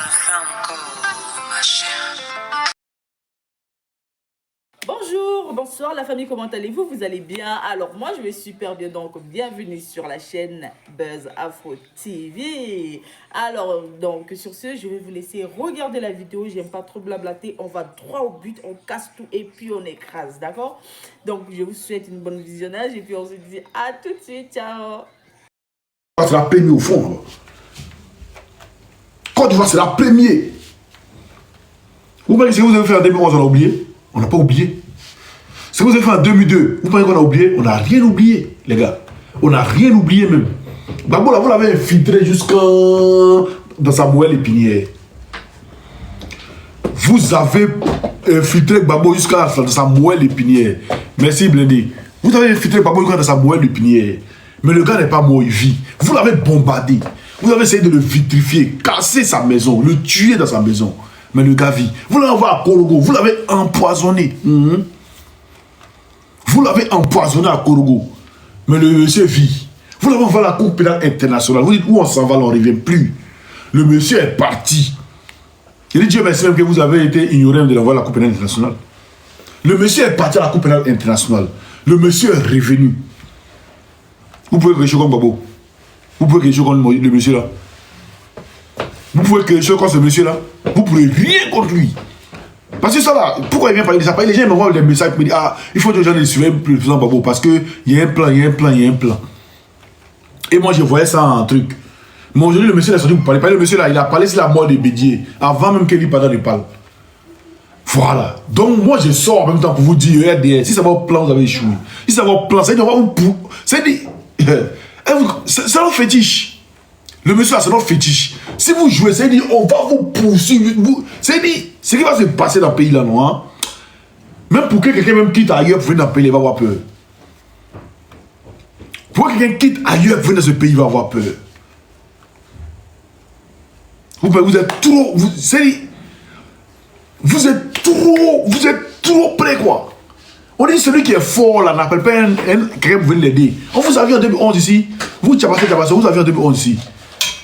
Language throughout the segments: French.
fait encore, ma chère. Bonjour, bonsoir la famille, comment allez-vous? Vous allez bien? Alors moi je vais super bien, donc bienvenue sur la chaîne Buzz Afro TV. Alors donc sur ce, je vais vous laisser regarder la vidéo, j'aime pas trop blablater, on va droit au but, on casse tout et puis on écrase, d'accord? Donc je vous souhaite une bonne visionnage et puis on se dit à tout de suite, ciao. C'est la première au fond. Côte d'Ivoire, c'est la première. Vous pensez que ce que vous avez fait en 2011, on a oublié? On n'a pas oublié. Ce que vous avez fait en 2002, vous pensez qu'on a oublié? On n'a rien oublié, les gars. On n'a rien oublié même. Gbagbo, là, vous l'avez infiltré jusqu'en dans sa moelle épinière. Vous avez infiltré Gbagbo jusqu'à dans sa moelle épinière. Merci, Blendy. Vous avez infiltré Gbagbo jusqu'à dans sa moelle épinière. Mais le gars n'est pas mort, il vit. Vous l'avez bombardé. Vous avez essayé de le vitrifier, casser sa maison, le tuer dans sa maison. Mais le gars vit. Vous l'avez envoyé à Korogo, vous l'avez empoisonné. Vous l'avez empoisonné à Korogo. Mais le monsieur vit. Vous l'avez envoyé à la Cour pénale internationale. Vous dites où on s'en va, là, on ne revient plus. Le monsieur est parti. Il dit Dieu merci même que vous avez été ignoré de l'envoyer à la Cour pénale internationale. Le monsieur est parti à la Cour pénale internationale. Le monsieur est revenu. Vous pouvez créer comme Babo. Vous pouvez créer comme le monsieur là. Vous pouvez créer comme ce monsieur là. Vous ne pouvez rien contre lui. Parce que ça là, pourquoi il vient parler de ça? Les gens m'envoient des messages et me disent ah, il faut que les gens les suivent le président Babo parce qu'il y a un plan, il y a un plan, il y a un plan. Et moi je voyais ça en truc. Mais aujourd'hui le monsieur là, vous parlez pas. Le monsieur là, il a parlé sur la mort de Bédier avant même que lui ne parle. Voilà. Donc moi je sors en même temps pour vous dire, regardez, si ça va au plan, vous avez échoué. Si ça va au plan, ça va vous pour. C'est notre fétiche. Le monsieur là, c'est notre fétiche. Si vous jouez, c'est dit, on va vous poursuivre. C'est dit, ce qui va se passer dans le pays là, non? Hein? Même pour que quelqu'un même quitte ailleurs pour venir dans le pays, il va avoir peur. Pour que quelqu'un quitte ailleurs pour venir dans ce pays, il va avoir peur. Vous êtes trop. Vous êtes trop près, quoi. On dit celui qui est fort là n'appelle pas quelqu'un pour venir l'aider. On vous a vu en 2011 ici. Vous tabassez, vous avez vu en 2011 ici.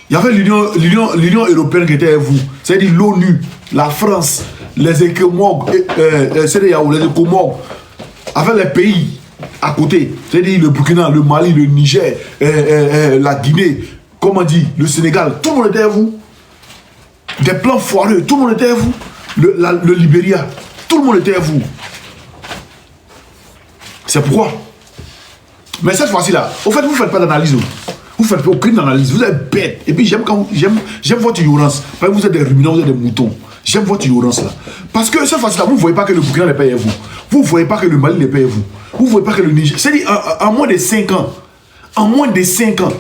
Il y avait l'Union européenne qui était avec vous. C'est-à-dire l'ONU, la France, les Écomog, les Écomog, avec les pays à côté. C'est-à-dire le Burkina, le Mali, le Niger, la Guinée, comment on dit, le Sénégal. Tout le monde était avec vous. Des plans foireux, tout le monde était avec vous. Le Libéria, tout le monde était avec vous. C'est pourquoi. Mais cette fois-ci là, au fait, vous ne faites pas d'analyse. Vous ne faites aucune analyse. Vous êtes bête. Et puis j'aime votre ignorance. Parce que vous êtes des ruminants, vous êtes des moutons. J'aime votre ignorance là. Parce que cette fois-ci là, vous ne voyez pas que le Burkina n'est pas avec vous. Vous ne voyez pas que le Mali n'est pas avec vous. Vous ne voyez pas que le Niger. C'est-à-dire en moins de 5 ans. En moins de 5 ans.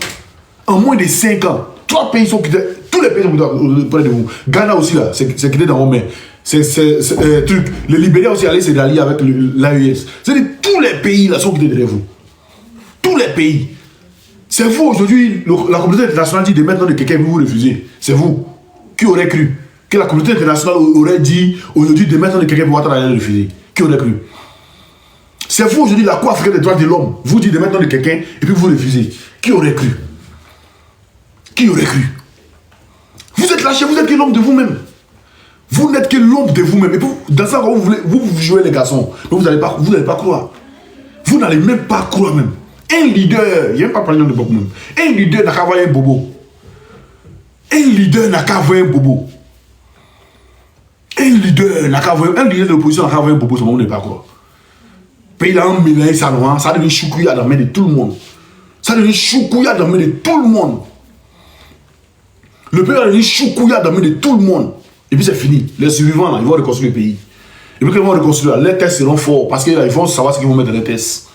En moins de 5 ans. 3 pays sont quittés. Tous les pays sont quittés près de vous. Ghana aussi là, c'est quitté dans vos mains. Truc. Le Libéria aussi allait se rallier avec l'AES. C'est-à-dire tous les pays là sont quittés derrière vous. Tous les pays. C'est vous aujourd'hui, la communauté internationale dit de maintenant de quelqu'un vous refusez. C'est vous. Qui aurait cru que la communauté internationale aurait dit aujourd'hui de maintenant de quelqu'un vous attendre refuser? Qui aurait cru? C'est vous aujourd'hui, la Cour africaine des droits de l'homme vous dit de maintenant de quelqu'un et puis vous refusez. Qui aurait cru? Qui aurait cru? Vous êtes lâché, vous êtes que l'homme de vous-même. Vous n'êtes que l'homme de vous-même. Et puis, dans ça, vous jouez les garçons. Mais vous n'allez pas croire. Vous n'allez même pas croire même. Un leader, il n'y a même pas parlé de Bobo même. Un leader n'a qu'à avoir un bobo. Un leader n'a qu'à avoir un bobo. Un leader de l'opposition n'a qu'à avoir un bobo, ça ne pas croire. Pays là, un mélange, ça devient choukouya dans la main de tout le monde. Ça devient choukouya dans la main de tout le monde. Le pays va devenir choukouya dans la main de tout le monde. Et puis c'est fini. Les survivants, là, ils vont reconstruire le pays. Et puis quand ils vont reconstruire, les tests seront forts parce qu'ils vont savoir ce qu'ils vont mettre dans les tests.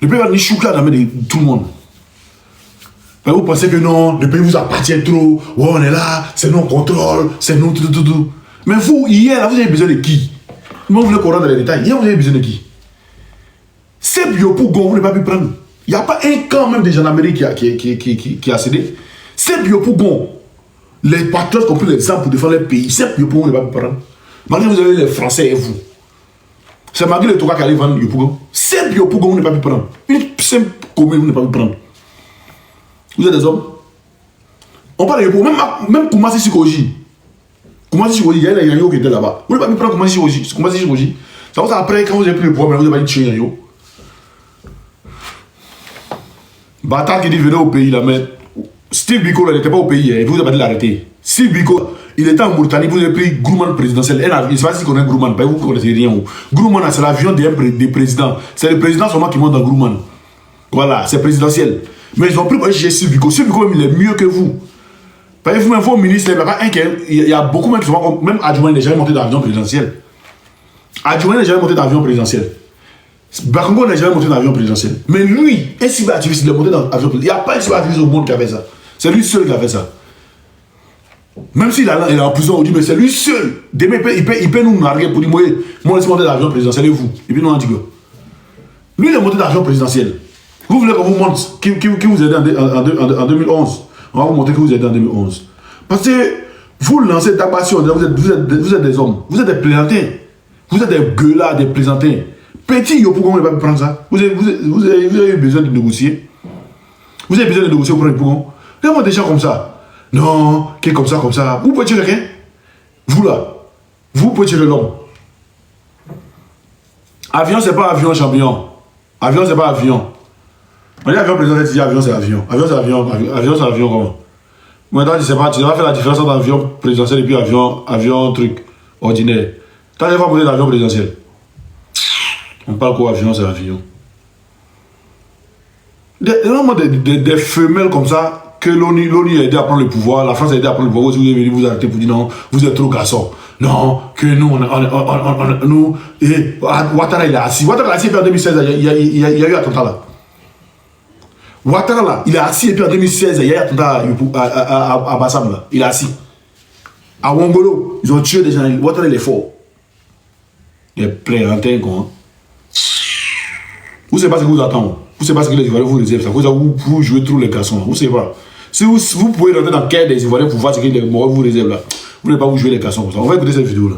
Le pays va devenir choukouya dans la main de tout le monde. Mais vous pensez que non, le pays vous appartient trop. Ouais, on est là, c'est non contrôle, c'est non tout. Mais vous, hier, là, vous avez besoin de qui? Moi, vous voulez qu'on rentre dans les détails. Hier, vous avez besoin de qui? C'est bio pour Gon, vous n'avez pas pu prendre. Il n'y a pas un camp même de gendarmerie qui a cédé. C'est bio pour Gon. Les patriotes qui ont pris l'exemple pour défendre leur pays, c'est bio pour vous n'avez pas pu prendre. Malgré que vous avez les Français et vous. C'est malgré le Toka qui allait vendre Yopougon. C'est bio pour Gon, vous n'avez pas pu prendre. Une simple commune, vous n'avez pas pu prendre. Vous êtes des hommes. On parle de Yopougon. Même Koumassi Sikoji. Comment si Chiroji, il y a les Yanyo qui étaient là-bas. Vous ne pouvez pas me prendre comment si Chiroji. Comment si Chiroji. Ça va après, quand vous avez pris le pouvoir, vous avez dit tuer Yanyo. Bata qui dit venez au pays là, mais Steve Biko, il n'était pas au pays, hein, vous avez pas dit l'arrêter. Steve Biko, il était en Mauritanie, vous avez pris Grumman présidentiel. Je ne sais pas si vous connaissez Grumman, vous ne connaissez rien. Grumman, c'est l'avion des présidents. C'est le président seulement qui monte dans Grumman. Voilà, c'est présidentiel. Mais ils ont pris chez Steve Biko. Steve Biko, il est mieux que vous. Parce que vous-même, vos ministres, il y a beaucoup même qui sont, même Adjouen n'est jamais monté dans l'avion présidentiel. Adjouen n'est jamais monté dans l'avion présidentiel. Bakongo n'a jamais monté dans l'avion présidentiel. Mais lui, un cyberactiviste, il est monté dans l'avion présidentiel. Il n'y a pas un cyberactiviste au monde qui a fait ça. C'est lui seul qui a fait ça. Même s'il est en prison, on dit, mais c'est lui seul. Demain, il peut nous narguer pour dire, moi, laissez monter dans l'avion présidentiel et vous. Et puis nous, on dit que. Lui, il est monté dans l'avion présidentiel. Vous voulez qu'on vous montre qui vous aide en 2011. On va vous montrer que vous êtes en 2011. Parce que vous lancez ta passion, vous êtes des hommes. Vous êtes des plaisantins. Vous êtes des gueulards, des plaisantins. Petit, pourquoi on ne va pas prendre ça? Vous avez besoin de négocier. Vous avez besoin de négocier pour un poumon. Regardez des gens comme ça. Non, qui est comme ça, comme ça. Vous pouvez tirer quelqu'un? Vous là. Vous pouvez tirer l'homme. Avion, c'est pas avion, champion. Avion, c'est pas avion. On dit avion présidentiel, avion, c'est avion. Avion, c'est avion. Avion, c'est avion, comment? Maintenant, tu sais pas faire la différence entre avion présidentiel et puis avion truc ordinaire. Tu as déjà posé l'avion présidentiel. On parle quoi, avion, c'est avion. Des femelles comme ça, que l'ONU a aidé à prendre le pouvoir, la France a aidé à prendre le pouvoir, vous êtes venus vous arrêter pour dire non, vous êtes trop garçon. Non, que nous, nous, et Ouattara il est assis. Ouattara il est assis, et puis en 2016, il y a eu attentat là. Ouattara là, il est assis, et puis en 2016, il y a eu attentat à Bassam là. Il est assis. À Wongolo, ils ont tué des gens. Ouattara il est fort. Il est plein, quoi. Vous ne savez pas ce que vous attendez. Vous ne savez pas ce que les Ivoiriens vous réservent. Vous jouez trop les garçons. Vous ne savez pas. Si vous pouvez rentrer dans le quai des Ivoiriens pour voir ce que les Marocains vous réservent là, vous ne pouvez pas vous jouer les garçons comme ça. On va écouter cette vidéo là.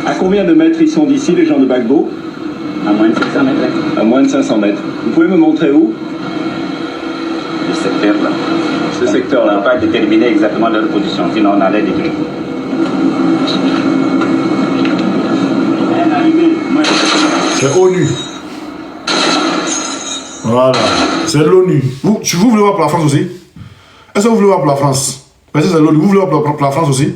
À combien de mètres ils sont d'ici, les gens de Gbagbo? À moins de 500 mètres. À moins de 500 mètres. Vous pouvez me montrer où? Le secteur là. Ce secteur-là. On ne peut pas déterminer exactement leur position, sinon on allait détruire. C'est ONU. Voilà. C'est l'ONU. Vous voulez voir pour la France aussi? Est-ce que vous voulez voir pour la France? Parce que c'est l'ONU. Vous voulez voir pour la France aussi?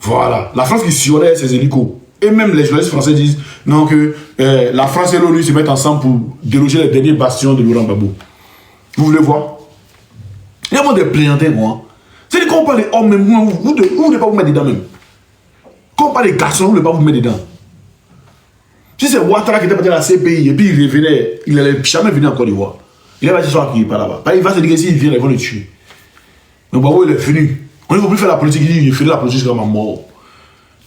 Voilà. La France qui surveille ses hélicos. Et même les journalistes français disent non, que la France et l'ONU se mettent ensemble pour déloger les derniers bastions de Laurent Gbagbo. Vous voulez voir? Il y a moins de plaignantins, moi. C'est-à-dire qu'on parle des hommes, même vous ne voulez pas vous mettre dedans même. Quand on parle des garçons, vous ne voulez pas vous mettre dedans. Si c'est Ouattara qui était parti à la CPI et puis il revenait, il n'allait jamais venir en Côte d'Ivoire. Il avait dit qu'il n'est pas là-bas. Il va se dire que s'il vient, ils vont le tuer. Donc Gbagbo, il est venu. On ne veut plus faire la politique, il dit il fait la politique jusqu'à ma mort.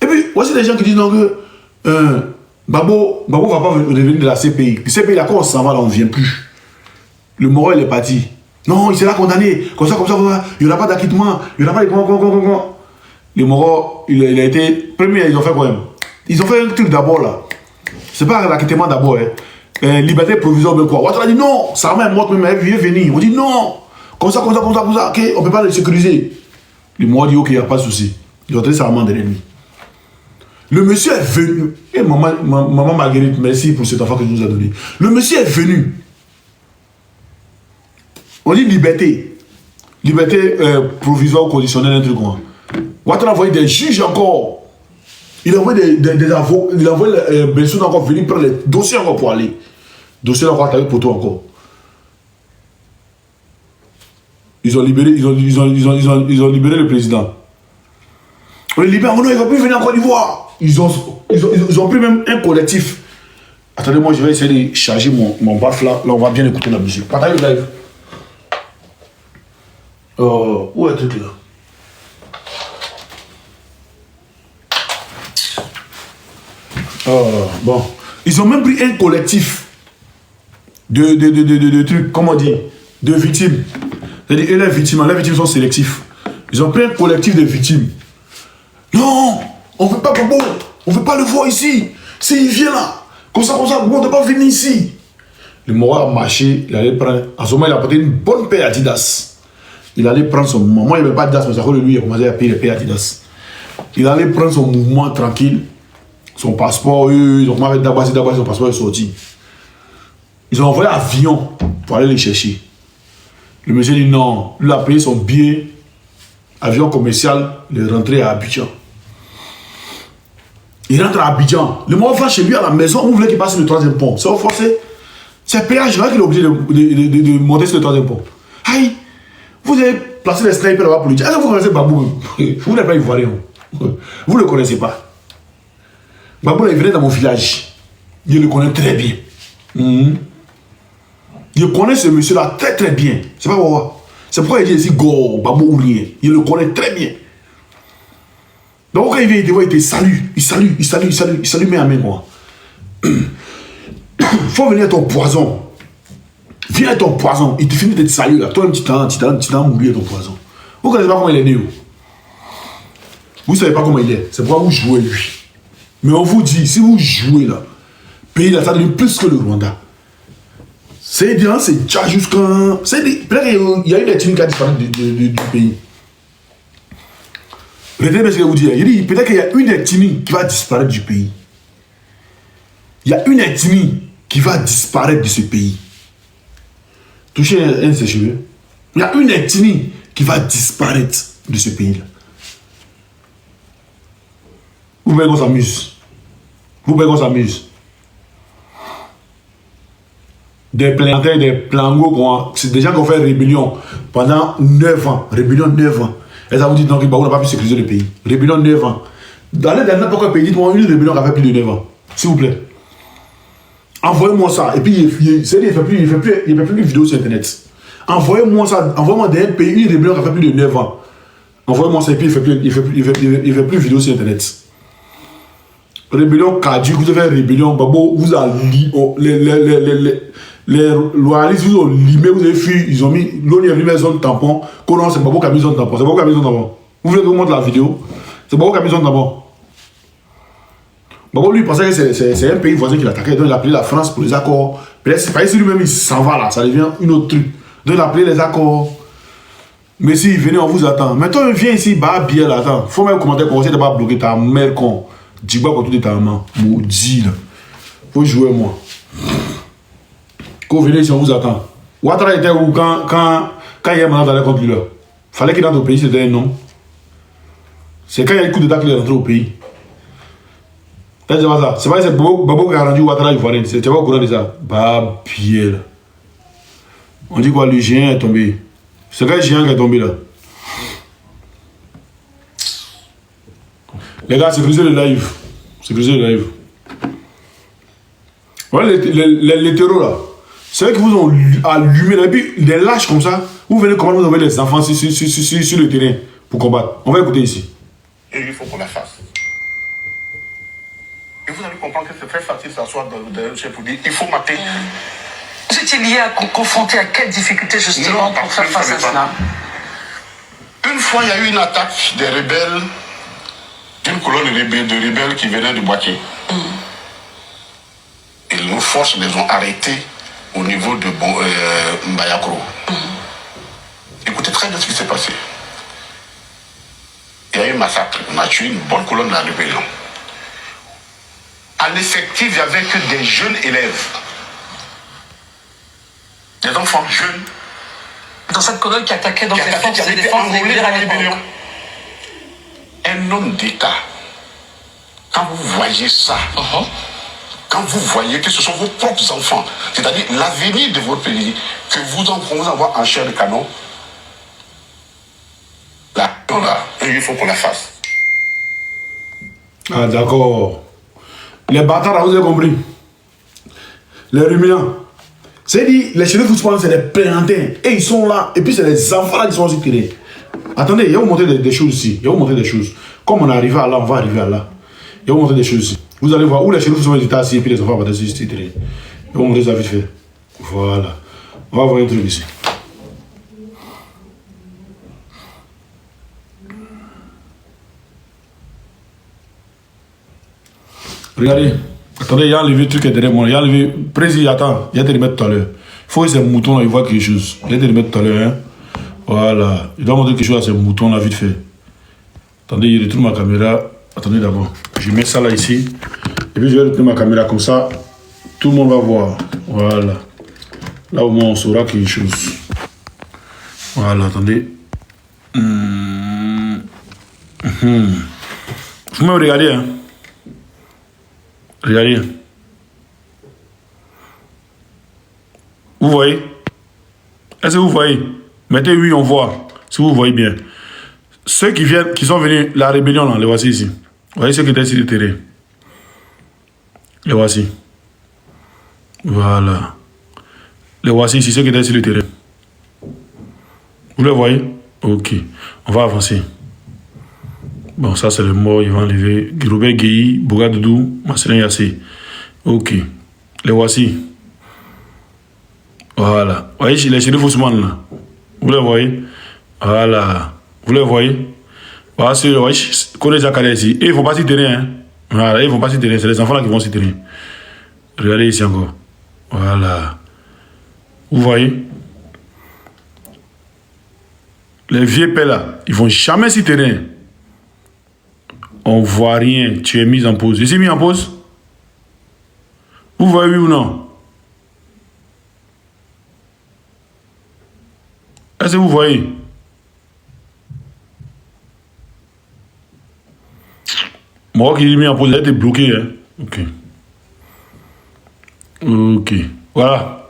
Et puis, voici des gens qui disent non que Gbagbo ne va pas revenir de la CPI. La CPI, là, quand on s'en va, là, on ne vient plus. Le Moro, il est parti. Non, il sera condamné. Comme ça, il n'y aura pas d'acquittement. Il n'y aura pas de... Le Moro, il a été... Premier, ils ont fait quoi même? Ils ont fait un truc d'abord, là. C'est pas l'acquittement d'abord, hein. Liberté provisoire, mais quoi. Ouattara dit non, ça m'a montré, mais il vient venir. On dit non. Comme ça, ok, on ne peut pas le sécuriser. Le Moro dit ok, il n'y a pas de souci. Ils ont donné ça à de l'ennemi. Le monsieur est venu. Et maman Marguerite, merci pour cet enfant que tu nous as donné. Le monsieur est venu. On dit liberté. Liberté provisoire ou conditionnelle, un truc quoi. Ouattara a envoyé des juges encore. Il a envoyé des avocats. Il a envoyé Bensoud encore venir prendre les dossiers encore pour aller. Dossier encore avec pour toi encore. Ils ont libéré le président. On les libère. Oh non, il ne va plus venir en Côte d'Ivoire. Ils ont pris même un collectif. Attendez, moi je vais essayer de charger mon baf là. Là, on va bien écouter la musique. Partagez le live. Où est le truc là? Bon. Ils ont même pris un collectif de trucs, comment dire, de victimes. C'est-à-dire, les victimes sont sélectifs. Ils ont pris un collectif de victimes. Non, on ne veut pas Gbagbo, on ne veut pas le voir ici. S'il vient là, comme ça, on ne peut pas venir ici. Le Moro a marché, il allait prendre. En ce moment, il a porté une bonne paire Adidas. Il allait prendre son mouvement. Moi, il n'y avait pas Adidas, mais ça fait lui, il a commencé à payer les paires Adidas. Il allait prendre son mouvement tranquille. Son passeport, ils ont commencé d'abord son passeport est sorti. Ils ont envoyé un avion pour aller le chercher. Le monsieur dit non. Il a payé son billet, avion commercial, il est rentré à Abidjan. Il rentre à Abidjan. Le Moro va chez lui à la maison. Vous voulez qu'il passe sur le troisième pont. C'est forcé. C'est péage là qu'il est obligé de monter sur le troisième pont. Aïe, vous avez placé les snipers là-bas pour lui dire. Est-ce que vous connaissez Babou? Vous n'êtes pas ivoirien. Vous ne le connaissez pas. Babou, il venait dans mon village. Je le connais très bien. Je connais ce monsieur-là très très bien. C'est pas pourquoi. C'est pourquoi il dit ici Go, Babou ou rien. Je le connais très bien. Donc quand il vient, il te salue. Il salue main à main, moi. Faut venir à ton poison. Viens à ton poison. Il te finit de te saluer là. Toi, un petit temps, mourir ton poison. Vous ne connaissez pas comment il est né. Vous ne savez pas comment il est. C'est pourquoi vous jouez lui. Mais on vous dit, si vous jouez là, pays là, ça devient plus que le Rwanda. C'est bien, c'est déjà jusqu'à. Peut-être qu'il y a une ethnie qui a disparu du pays. Retenez ce que je vous dis. Il dit peut-être qu'il y a une ethnie qui va disparaître du pays. Il y a une ethnie qui va disparaître de ce pays. Touchez un de ses cheveux. Il y a une ethnie qui va disparaître de ce pays-là. Vous voyez qu'on s'amuse. Vous voyez qu'on s'amuse. Des plantins, des plangos, c'est des gens qui ont fait rébellion pendant 9 ans. Rébellion 9 ans. Et ça vous dit donc on n'a pas pu sécuriser le pays. Rébellion 9 ans. Dans les derniers pourquoi pays, dites-moi une rébellion qui a fait plus de 9 ans. S'il vous plaît. Envoyez-moi ça. Et puis il ne fait plus de vidéos sur internet. Envoyez-moi ça. Envoyez-moi d'un pays une rébellion qui a fait plus de 9 ans. Envoyez-moi ça et puis il fait plus de vidéos sur internet. Rébellion caduque, vous avez fait rébellion, Babo, vous avez les loyalistes, vous ont limé, vous avez fui, ils ont mis, l'ONU a mis une zone tampon, Colon, c'est Babo qui a mis zone tampon, c'est Babo qui a mis zone tampon. Vous voulez que je vous montre la vidéo? C'est Babo qui a mis zone tampon. Babo, lui, il pensait que c'est un pays voisin qui l'attaquait, donc il a appelé la France pour les accords. Peut-être c'est pas ici lui-même, il s'en va là, ça devient une autre truc. Donc il a appelé les accords. Mais si, venez, on vous attend. Maintenant, viens ici, bah, bien là, attends. Faut même commenter pour essayer de ne pas bloquer ta mère con. Dis-moi pour tout de ta main. Maudit là. Faut jouer moi. Quand vous venez ici, on vous attend. Ouattara était où quand il y a un malade dans contre lui là? Fallait qu'il entre au pays, c'était un nom. C'est quand il y a un coup d'état qu'il est rentré au pays. C'est pas ça. C'est pas que c'est Babo qui a rendu Ouattara ivoirien. Tu pas au courant de ça? Bah, bien là. On dit quoi, le géant est tombé. C'est quand le géant qui est tombé là. Les gars, sécurisez le live. Sécurisez le live. Voilà les terreaux là. C'est vrai qu'ils vous ont allumé là. Et puis, les lâches comme ça, vous venez comment vous envoyez les enfants sur le terrain pour combattre. On va écouter ici. Et il faut qu'on la fasse. Et vous allez comprendre que c'est très facile de s'asseoir dans le chef pour dire il faut mater. Vous étiez lié à confronter à quelle difficulté justement pour faire face à cela? Une fois, il y a eu une attaque des rebelles, d'une colonne de rebelles qui venait de Boaké. Et nos forces les ont arrêtés au niveau de Mbayakro. Écoutez très bien ce qui s'est passé. Il y a eu un massacre. On a tué une bonne colonne de la rébellion. À l'effectif, il n'y avait que des jeunes élèves. Des enfants jeunes. Dans cette colonne qui attaquait donc Qui les forces de défense enrôlés dans la rébellion. l'époque. Un homme d'État, quand vous voyez ça, quand vous voyez que ce sont vos propres enfants, c'est-à-dire l'avenir de votre pays, que vous envoie en chair de canon, là, il faut qu'on la fasse. Ah d'accord. Les bâtards, vous avez compris. Les ruminants. C'est dit, les chefs de football, c'est des plantins. Et ils sont là. Et puis c'est les enfants là qui sont aussi tirés. Attendez, il va vous montrer des choses ici. Il va vous montrer des choses. Comme on est arrivé à là, on va arriver à là. Il va vous montrer des choses ici. Vous allez voir où les chefs de football étaient assis et puis les enfants vont être tirés. Il va vous montrer ça vite fait. Voilà. On va voir un truc ici. Regardez. Attendez, il y a enlevé le truc qui est derrière moi. Il y a enlevé. Président, attends, il y a te remettre tout à l'heure. Il faut que ces moutons là, ils voient quelque chose. Il y a te remettre tout à l'heure. Hein. Voilà. Il doit montrer quelque chose à ces moutons là, vite fait. Attendez, il retourne ma caméra. Attendez d'abord. Je mets ça là ici. Et puis je vais retourner ma caméra comme ça. Tout le monde va voir. Voilà. Là au moins on saura quelque chose. Voilà, attendez. Vous me regardez, hein. Regardez. Vous voyez? Est-ce que vous voyez? Mettez oui, on voit. Si vous voyez bien. Ceux qui viennent, qui sont venus, la rébellion là, les voici ici. Vous voyez ceux qui étaient sur le terrain. Les voici. Voilà. Les voici ici, ceux qui étaient sur le terrain. Vous les voyez? Ok. On va avancer. Bon, ça c'est le mort, ils vont enlever. Robert Guéhi, Bougadoudou, Marcelin Yassé. Ok. Les voici. Voilà. Vous voyez, les chérifs Ousmane là. Vous les voyez? Voilà. Vous les voyez? Voilà, c'est le Kone Zakaria ici. Et ils ne vont pas s'y tenir. Hein. Voilà, ils ne vont pas s'y tenir. C'est les enfants là qui vont s'y tenir. Regardez ici encore. Voilà. Vous voyez? Les vieux pères là, ils ne vont jamais s'y tenir. On ne voit rien. Tu es mis en pause. Je suis mis en pause? Vous voyez oui ou non? Est-ce que vous voyez? Moi qui l'ai mis en pause, il a été bloqué. Hein? Ok. Ok. Voilà.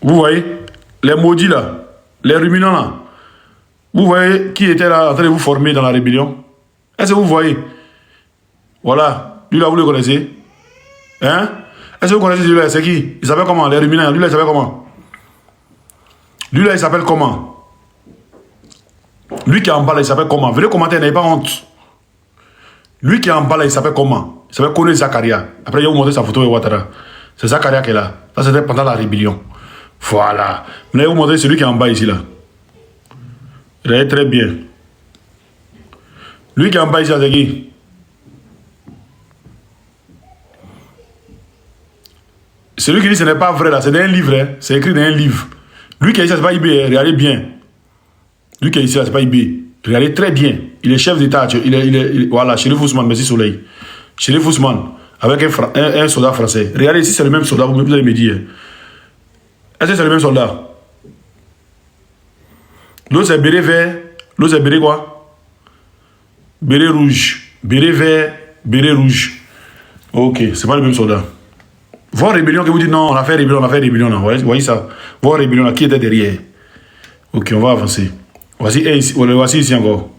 Vous voyez? Les maudits là, les ruminants là. Vous voyez qui était là en train de vous former dans la rébellion? Est-ce que vous voyez? Voilà. Lui là, vous le connaissez? Hein? Est-ce que vous connaissez celui-là? C'est qui? Il s'appelle comment? Les ruminants. Lui là, il s'appelle comment? Lui là, il s'appelle comment? Lui qui est en bas là, il s'appelle comment? Venez commenter, n'ayez pas honte. Lui qui est en bas là, il s'appelle comment? Il s'appelle Kone Zakaria. Après, il va vous montrer sa photo de Ouattara. C'est Zakaria qui est là. Ça, c'était pendant la rébellion. Voilà. Vous allez vous montrer celui qui est en bas ici là. Regardez très bien. Lui qui est en bas ici, c'est qui? Celui qui dit que ce n'est pas vrai là, c'est dans un livre. Hein. C'est écrit dans un livre. Lui qui est ici, c'est pas IB. Hein. Regardez bien. Lui qui est ici, c'est pas IB. Regardez très bien. Il est chef d'État. Voilà, Chérif Ousmane, merci Soleil. Chérif Ousmane, avec un soldat français. Regardez ici, c'est le même soldat, vous allez me dire. Est-ce que c'est le même soldat? L'autre c'est béret vert, l'autre c'est béret quoi? Béret rouge. Béret vert, béret rouge. Ok, c'est pas le même soldat. Voir rébellion que vous dites non, on a fait rébellion là. Vous voyez ça? Voir rébellion là, qui était derrière? Ok, on va avancer. Voici ici encore.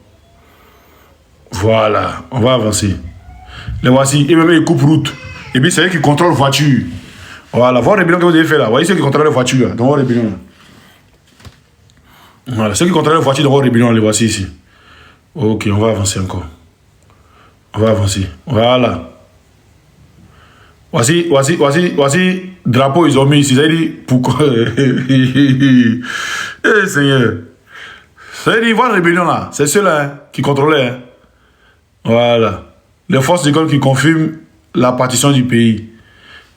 Voilà, on va avancer. Les voici, et même ils coupent route. Et puis c'est eux qui contrôlent la voiture. Voilà, voir rébellion que vous avez fait là. Voyez ceux qui contrôlent la voiture là, dans voir rébellion là. Voilà, ceux qui contrôlent la voiture dans voir rébellion, les voici ici. Ok, on va avancer encore. On va avancer. Voilà. Voici, drapeau, ils ont mis ici. Ça dit, pourquoi? Eh Seigneur. Ça dit, voir rébellion là, c'est ceux-là hein, qui contrôlaient. Hein. Voilà. Les forces d'école qui confirment la partition du pays.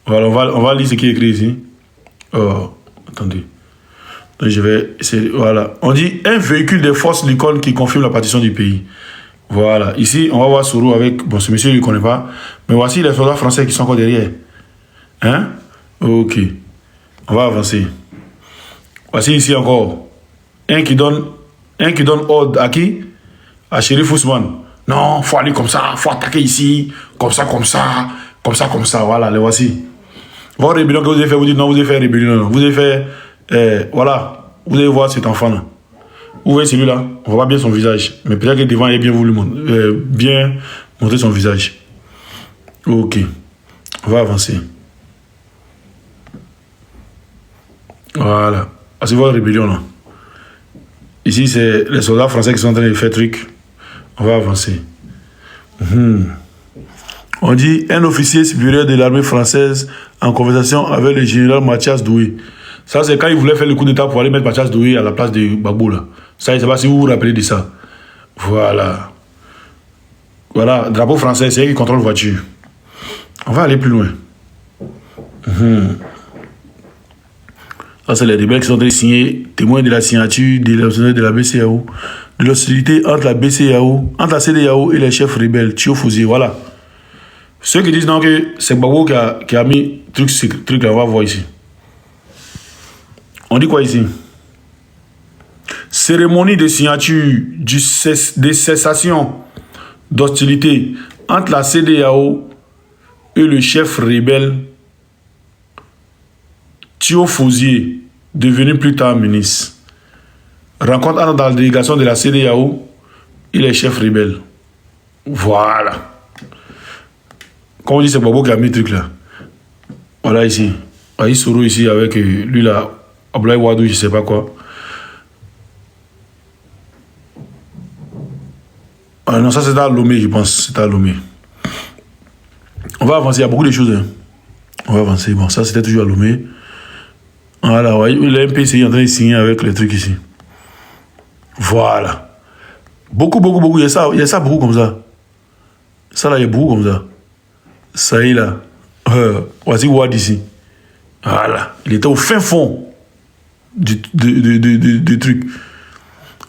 Voilà, on va lire ce qui est écrit ici. Oh, attendez. Donc je vais essayer. Voilà. On dit un véhicule des forces d'école qui confirme la partition du pays. Voilà. Ici, on va voir Sourou avec. Bon, ce monsieur, il ne connaît pas. Mais voici les soldats français qui sont encore derrière. Hein? Ok. On va avancer. Voici ici encore. Un qui donne ordre à qui? À Chérif Ousmane. Non, il faut aller comme ça, il faut attaquer ici, comme ça. Voilà, les voici. Votre rébellion que vous avez fait, vous dites non, vous avez fait rébellion. Vous avez fait, voilà, vous allez voir cet enfant-là. Vous voyez celui-là, on voit bien son visage. Mais peut-être que devant, il a bien voulu bien montrer son visage. Ok, on va avancer. Voilà, c'est votre rébellion là. Ici, c'est les soldats français qui sont en train de faire truc. On va avancer. On dit un officier supérieur de l'armée française en conversation avec le général Mathias Doué. Ça, c'est quand il voulait faire le coup d'état pour aller mettre Mathias Doué à la place de Gbagbo. Là. Ça, je ne sais pas si vous vous rappelez de ça. Voilà. Voilà, drapeau français, c'est eux qui contrôlent la voiture. On va aller plus loin. Ça, c'est les rebelles qui sont en train de signer, témoins de la signature de la BCEAO, de l'hostilité entre la BCEAO, entre la CEDEAO et les chefs rebelles, Thio Fosier, voilà. Ceux qui disent non que c'est Gbagbo qui a mis truc là, on va voir ici. On dit quoi ici? Cérémonie de signature de cessation d'hostilité entre la CEDEAO et le chef rebelle Thio Fosier, devenu plus tard ministre. Rencontre entre dans la délégation de la CEDEAO et les chefs rebelles. Voilà. Comme on dit, c'est Gbagbo qui a mis le truc là. Voilà ici. Aïe Soro ici avec lui là, Abdoulaye Wadou, je sais pas quoi. Ah non, ça c'est à Lomé, je pense. C'est à Lomé. On va avancer, il y a beaucoup de choses. Hein. On va avancer. Bon, ça c'était toujours à Lomé. Voilà, ouais. Le MPCI est en train de signer avec les trucs ici. Voilà. Beaucoup. Il y a ça beaucoup comme ça. Ça là, il y a beaucoup comme ça. Ça y est là. Voici Wad ici. Voilà. Il était au fin fond du truc.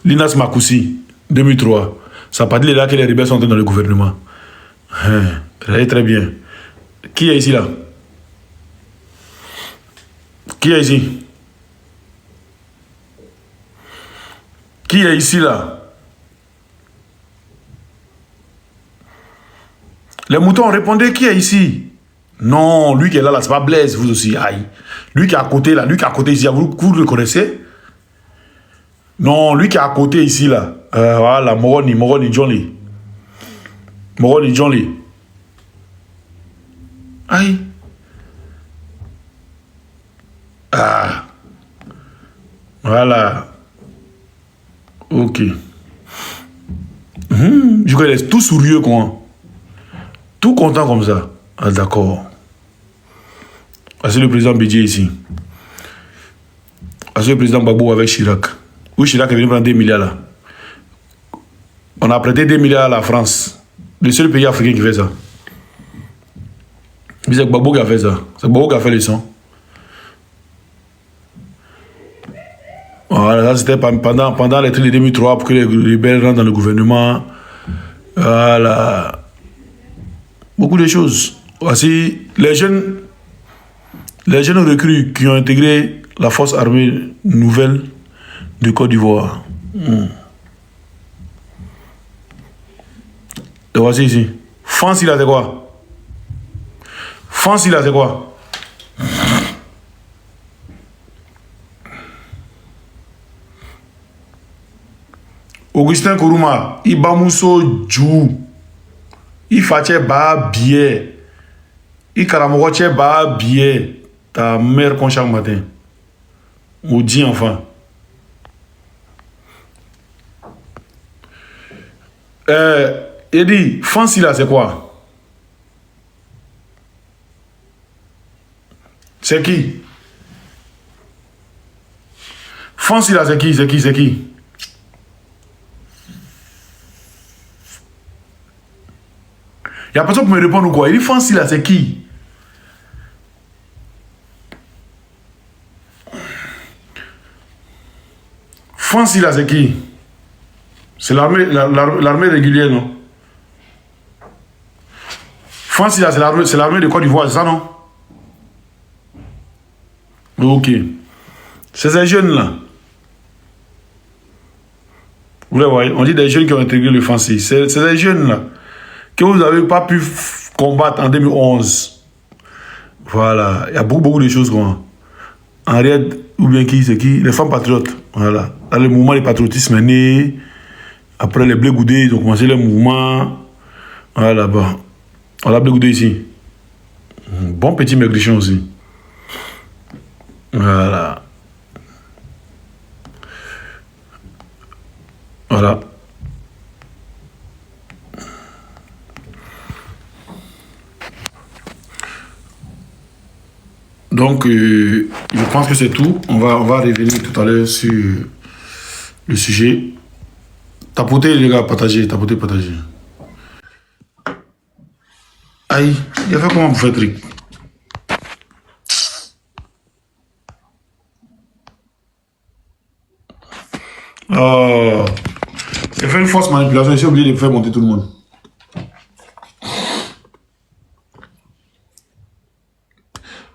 Linas Makoussi, 2003. Ça n'a pas dit là que les rebelles sont entrés dans le gouvernement. Ça est très bien. Qui est ici là? Qui est ici? Qui est ici là? Les moutons répondaient, qui est ici? Non, lui qui est là, c'est pas Blaise, vous aussi. Aïe. Lui qui est à côté là, lui qui est à côté ici, vous le connaissez? Non, lui qui est à côté ici là. Voilà, Moroni Johnny. Moroni Johnny. Aïe. Ah. Voilà. Ok. Je crois qu'il est tout sourieux, quoi. Tout content comme ça. Ah, d'accord. Ah, c'est le président Bédier ici. Ah, c'est le président Gbagbo avec Chirac. Oui, Chirac est venu prendre 2 milliards là. On a prêté 2 milliards à la France. Le seul pays africain qui fait ça. C'est Gbagbo qui a fait ça. C'est Gbagbo qui a fait les sons. Voilà, ça c'était pendant les trucs de 2003 pour que les rebelles rentrent dans le gouvernement. Voilà. Beaucoup de choses. Voici les jeunes recrues qui ont intégré la force armée nouvelle de Côte d'Ivoire. Et voici ici. Fancy là, c'est quoi? Fancy là, c'est quoi? Augustin Kourouma, Ibamousso Djou, Ifache Ba Bié, Ikaramogoche Ba Bié, ta mère qu'on chaque matin. Maudit enfant. Il dit, Fancy là, c'est quoi? C'est qui? Fancy là, c'est qui? Il y a personne pour me répondre ou quoi? Il dit Fancy là, c'est qui? Fancy là, c'est qui? C'est l'armée régulière, non? Fancy là, c'est l'armée de Côte d'Ivoire, c'est ça, non? Ok. C'est ces jeunes là. Vous les voyez, on dit des jeunes qui ont intégré le Fancy. C'est ces jeunes là que vous n'avez pas pu combattre en 2011. Voilà. Il y a beaucoup de choses comme Henriette, ou bien qui, c'est qui? Les femmes patriotes. Voilà. Dans le mouvement du patriotisme est né. Après les Blé Goudé, ils ont commencé le mouvement. Voilà, bah. Voilà, Blé Goudé ici. Bon petit maigrichon aussi. Voilà. Voilà. Donc, je pense que c'est tout. On va revenir tout à l'heure sur le sujet. Tapotez, les gars, partagez. Aïe, il a fait comment pour faire truc? Oh, il a fait une fausse manipulation, j'ai oublié de faire monter tout le monde.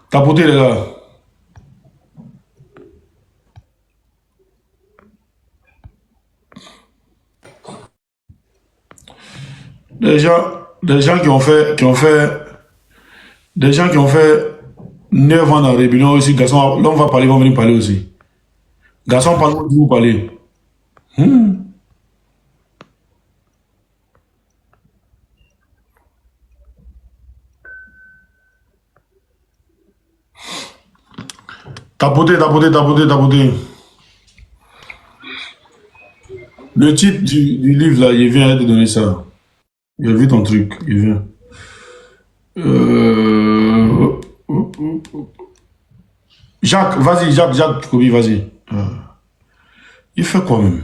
Tapotez les gars. Des gens qui ont fait 9 ans dans la rébellion aussi, garçon, là on va parler, ils vont venir parler aussi. Garçon, parlons, vous parler. Tapotez. Le titre du livre là, il vient de donner ça. Il a vu ton truc, il vient. Jacques, vas-y, Jacques, Kobi, vas-y. Il fait quoi même?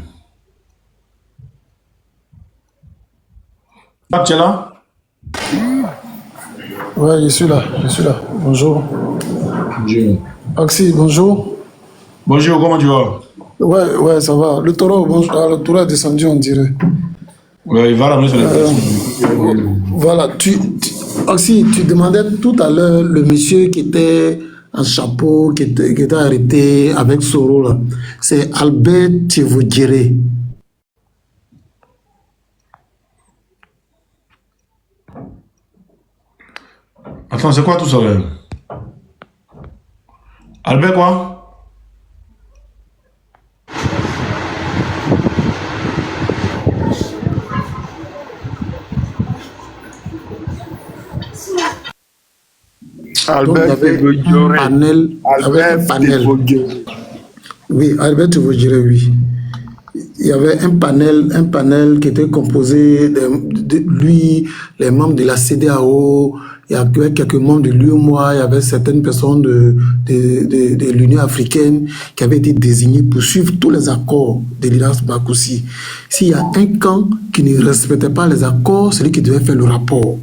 Jacques, tu es là? Ouais, je suis là. Bonjour. Bonjour. Axi, bonjour. Bonjour, comment tu vas? Ouais, ça va. Le taureau, bonjour. Ah, le taureau est descendu, on dirait. Ouais, il va ramener sur les personnes. Voilà, Axi, tu demandais tout à l'heure le monsieur qui était en chapeau, qui était arrêté avec Soro, là. C'est Albert Thiévodjéré. Attends, c'est quoi tout ça là? Albert quoi? Albert Thiévodjéré. Oui, Albert Thiévodjéré, oui. Il y avait un panel qui était composé de lui, les membres de la CEDEAO, il y avait quelques membres de l'UEMOA, il y avait certaines personnes de l'Union africaine qui avaient été désignées pour suivre tous les accords de l'Iras Bakoussi. S'il y a un camp qui ne respectait pas les accords, c'est lui qui devait faire le rapport.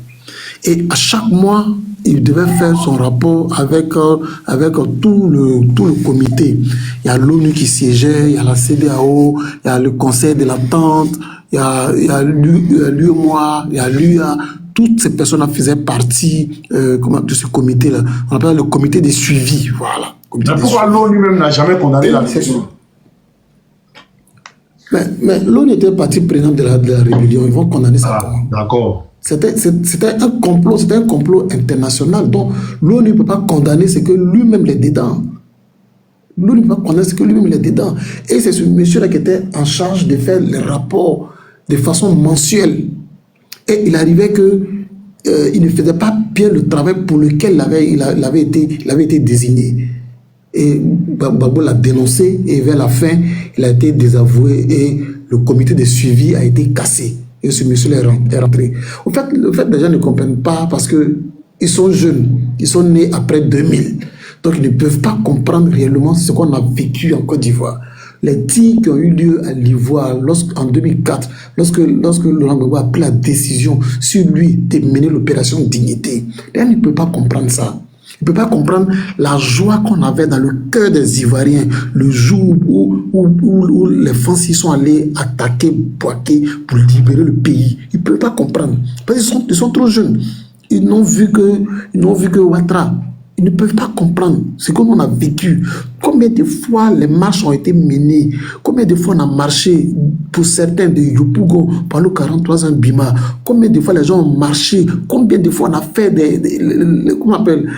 Et à chaque mois, il devait faire son rapport avec tout le comité. Il y a l'ONU qui siégeait, il y a la CEDEAO, il y a le Conseil de l'Entente, il y a l'UEMOA, il y a l'UA. Toutes ces personnes-là faisaient partie de ce comité-là. On appelle le comité de suivi. Voilà. Mais pourquoi l'ONU même n'a jamais condamné la rébellion? Mais l'ONU était partie prenante de la rébellion. Ils vont condamner ça. Ah, d'accord. C'était un complot international. Donc, l'ONU ne peut pas condamner ce que lui-même est dedans. L'ONU ne peut pas condamner ce que lui-même est dedans. Et c'est ce monsieur-là qui était en charge de faire les rapports de façon mensuelle. Et il arrivait qu'il ne faisait pas bien le travail pour lequel il avait été désigné. Et Gbagbo l'a dénoncé et vers la fin, il a été désavoué et le comité de suivi a été cassé. Et ce monsieur est rentré. Au fait, les gens ne comprennent pas parce qu'ils sont jeunes, ils sont nés après 2000. Donc, ils ne peuvent pas comprendre réellement ce qu'on a vécu en Côte d'Ivoire. Les tirs qui ont eu lieu à l'Ivoire en 2004, lorsque Laurent Gbagbo a pris la décision sur lui de mener l'opération Dignité, les gens ne peuvent pas comprendre ça. Ils ne peuvent pas comprendre la joie qu'on avait dans le cœur des Ivoiriens le jour où les Français sont allés attaquer Bouaké pour libérer le pays. Ils ne peuvent pas comprendre. Parce qu'ils sont trop jeunes. Ils n'ont vu que Ouattara. Ils ne peuvent pas comprendre ce que l'on a vécu. Combien de fois les marches ont été menées? Combien de fois on a marché pour certains de Yopougon pendant 43 ans Bima? Combien de fois les gens ont marché? Combien de fois on a fait comment on appelle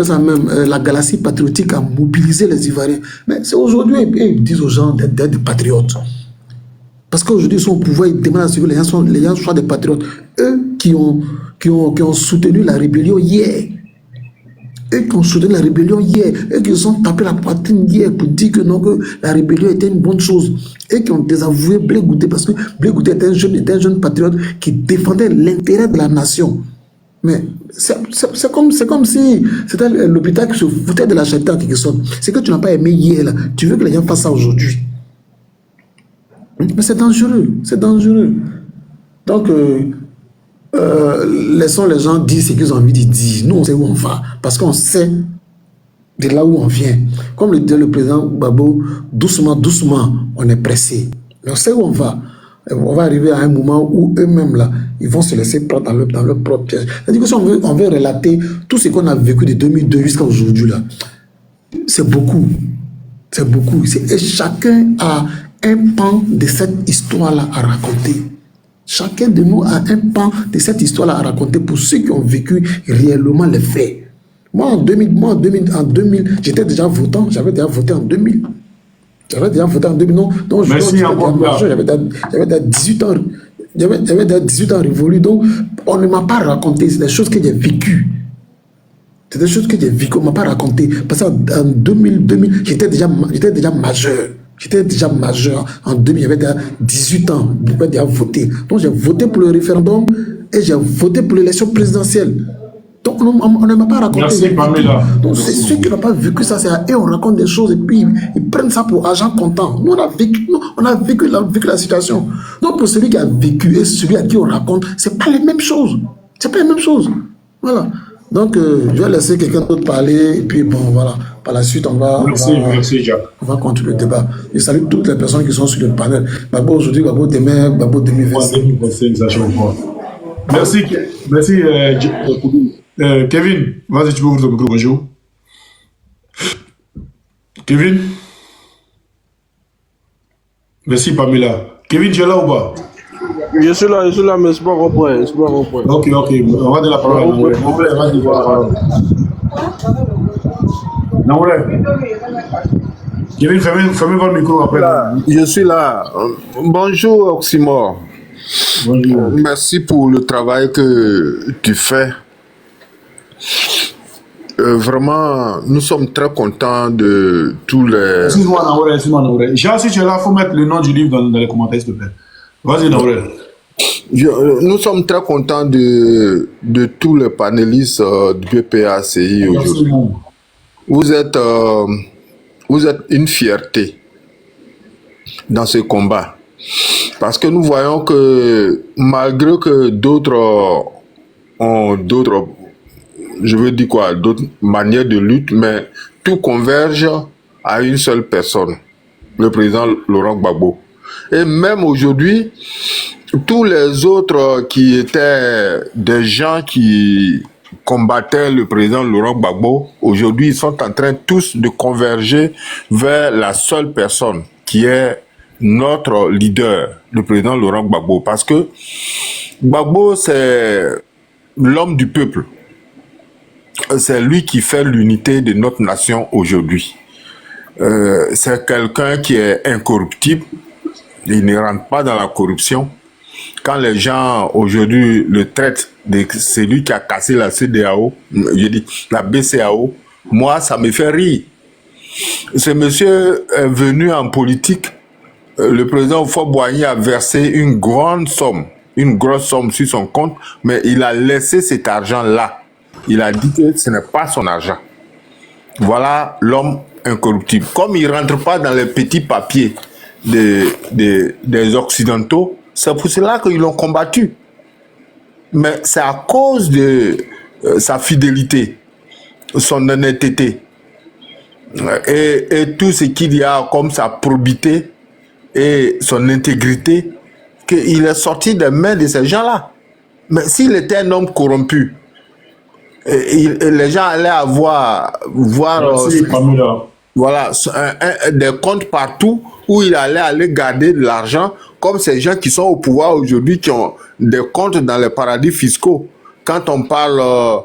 ça même, la galaxie patriotique a mobilisé les Ivoiriens. Mais c'est aujourd'hui, ils disent aux gens d'être des patriotes. Parce qu'aujourd'hui, ils sont au pouvoir, ils demandent à ce que les gens soient des patriotes. Eux qui ont soutenu la rébellion hier. Eux qui ont soutenu la rébellion hier. Eux qui se sont tapés la poitrine hier pour dire que non, que la rébellion était une bonne chose. Eux qui ont désavoué Blé Goudé parce que Blé Goudé était un jeune patriote qui défendait l'intérêt de la nation. Mais c'est comme si c'était l'hôpital qui se foutait de la charité en quelque sorte. C'est que tu n'as pas aimé hier, là. Tu veux que les gens fassent ça aujourd'hui. Mais c'est dangereux, c'est dangereux. Donc, laissons les gens dire ce qu'ils ont envie de dire. Nous, on sait où on va. Parce qu'on sait de là où on vient. Comme le disait le président Gbagbo, doucement, doucement, on est pressé. Mais on sait où on va. On va arriver à un moment où eux-mêmes, là, ils vont se laisser prendre dans leur propre piège. C'est-à-dire que si on veut relater tout ce qu'on a vécu de 2002 jusqu'à aujourd'hui, là, c'est beaucoup. C'est beaucoup. Et chacun a un pan de cette histoire-là à raconter. Chacun de nous a un pan de cette histoire-là à raconter pour ceux qui ont vécu réellement les faits. Moi, en 2000, j'étais déjà votant. J'avais déjà voté en 2000. J'avais déjà voté en 2000. Non, merci encore. J'avais déjà 18 ans. J'avais déjà 18 ans révolus. Donc, on ne m'a pas raconté. C'est des choses que j'ai vécues. C'est des choses que j'ai vécues. On ne m'a pas raconté. Parce qu'en 2000, j'étais déjà majeur. J'étais déjà majeur. En 2000, j'avais déjà 18 ans. J'avais déjà voté. Donc, j'ai voté pour le référendum et j'ai voté pour l'élection présidentielle. Donc, on ne m'a pas raconté. Merci, Pamela. Donc, c'est ceux qui n'ont pas vécu ça, c'est à eux, on raconte des choses et puis ils prennent ça pour argent comptant. Nous, on a vécu la situation. Donc, pour celui qui a vécu et celui à qui on raconte, c'est pas les mêmes choses. C'est pas les mêmes choses. Voilà. Donc, je vais laisser quelqu'un d'autre parler et puis, bon, voilà. Par la suite, Merci, Jacques. On va continuer le débat. Je salue toutes les personnes qui sont sur le panel. Babo aujourd'hui, Babo demain, Babo 2025. Merci, Kevin, vas-y, tu peux ouvrir ton micro, bonjour. Kevin? Merci, Pamela. Kevin, tu es là ou pas? Je suis là, mais c'est pas compris. Ok, on va donner la parole à Namouré. Namouré, vas-y, voilà. Namouré. Kevin, fermez votre micro après. Je suis là. Bonjour, Oxymore. Bonjour. Merci pour le travail que tu fais. Vraiment, nous sommes très contents de tous les... Excuse-moi, Namouré. Jean, si tu es là, il faut mettre le nom du livre dans les commentaires, s'il te plaît. Vas-y, Namouré. Nous sommes très contents de tous les panélistes du PPACI aujourd'hui. Vous êtes une fierté dans ce combat. Parce que nous voyons que malgré que d'autres ont d'autres manières de lutte, mais tout converge à une seule personne, le président Laurent Gbagbo. Et même aujourd'hui, tous les autres qui étaient des gens qui combattaient le président Laurent Gbagbo, aujourd'hui, ils sont en train tous de converger vers la seule personne qui est notre leader, le président Laurent Gbagbo. Parce que Gbagbo, c'est l'homme du peuple. C'est lui qui fait l'unité de notre nation aujourd'hui. C'est quelqu'un qui est incorruptible. Il ne rentre pas dans la corruption. Quand les gens aujourd'hui le traitent de celui qui a cassé la CEDEAO, je dis la BCAO, moi ça me fait rire. Ce monsieur est venu en politique. Le président Houphouët-Boigny a versé une grosse somme sur son compte, mais il a laissé cet argent-là. Il a dit que ce n'est pas son argent. Voilà l'homme incorruptible. Comme il ne rentre pas dans les petits papiers des Occidentaux, c'est pour cela qu'ils l'ont combattu. Mais c'est à cause de sa fidélité, son honnêteté et tout ce qu'il y a comme sa probité et son intégrité qu'il est sorti des mains de ces gens-là. Mais s'il était un homme corrompu, les gens allaient voir voilà, des comptes partout où il allait aller garder de l'argent, comme ces gens qui sont au pouvoir aujourd'hui, qui ont des comptes dans les paradis fiscaux. Quand on parle en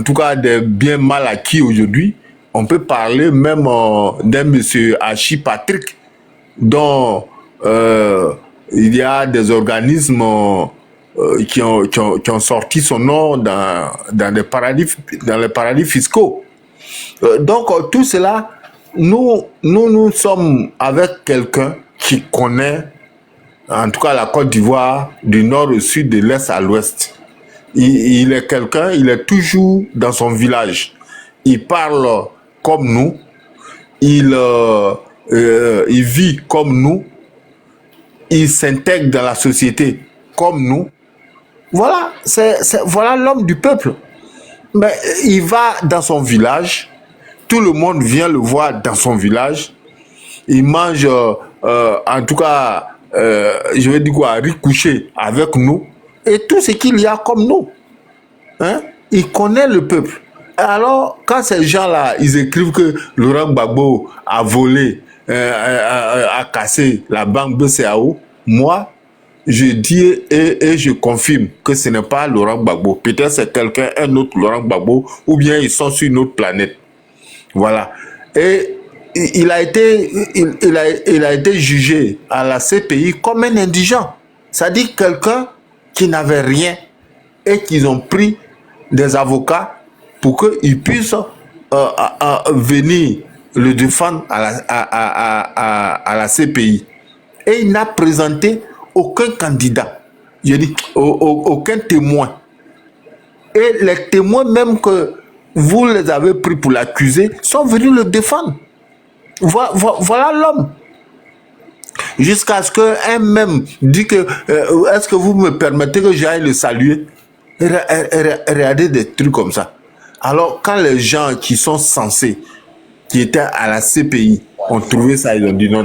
tout cas des biens mal acquis aujourd'hui, on peut parler même d'un monsieur Hachi Patrick, dont il y a des organismes qui ont sorti son nom dans les paradis fiscaux. Donc tout cela, nous sommes avec quelqu'un qui connaît, en tout cas la Côte d'Ivoire, du nord au sud, de l'est à l'ouest. Il est quelqu'un, il est toujours dans son village. Il parle comme nous, il vit comme nous, il s'intègre dans la société comme nous. Voilà, voilà l'homme du peuple. Mais il va dans son village, tout le monde vient le voir dans son village. Il mange, en tout cas, je vais dire quoi, riz couché avec nous. Et tout ce qu'il y a comme nous. Hein? Il connaît le peuple. Alors, quand ces gens-là, ils écrivent que Laurent Gbagbo a volé, a cassé la banque BCAO, moi, je dis et je confirme que ce n'est pas Laurent Gbagbo. Peut-être c'est quelqu'un, un autre Laurent Gbagbo, ou bien ils sont sur une autre planète. Voilà. Et il a été jugé à la CPI comme un indigent. C'est-à-dire quelqu'un qui n'avait rien et qu'ils ont pris des avocats pour qu'ils puissent venir le défendre à la CPI. Et il n'a présenté aucun candidat, je dis aucun témoin. Et les témoins même que vous les avez pris pour l'accuser sont venus le défendre. Voilà l'homme. Jusqu'à ce qu'un même dit que est-ce que vous me permettez que j'aille le saluer? Regardez des trucs comme ça. Alors quand les gens qui sont censés, qui étaient à la CPI, ont trouvé ça, ils ont dit non.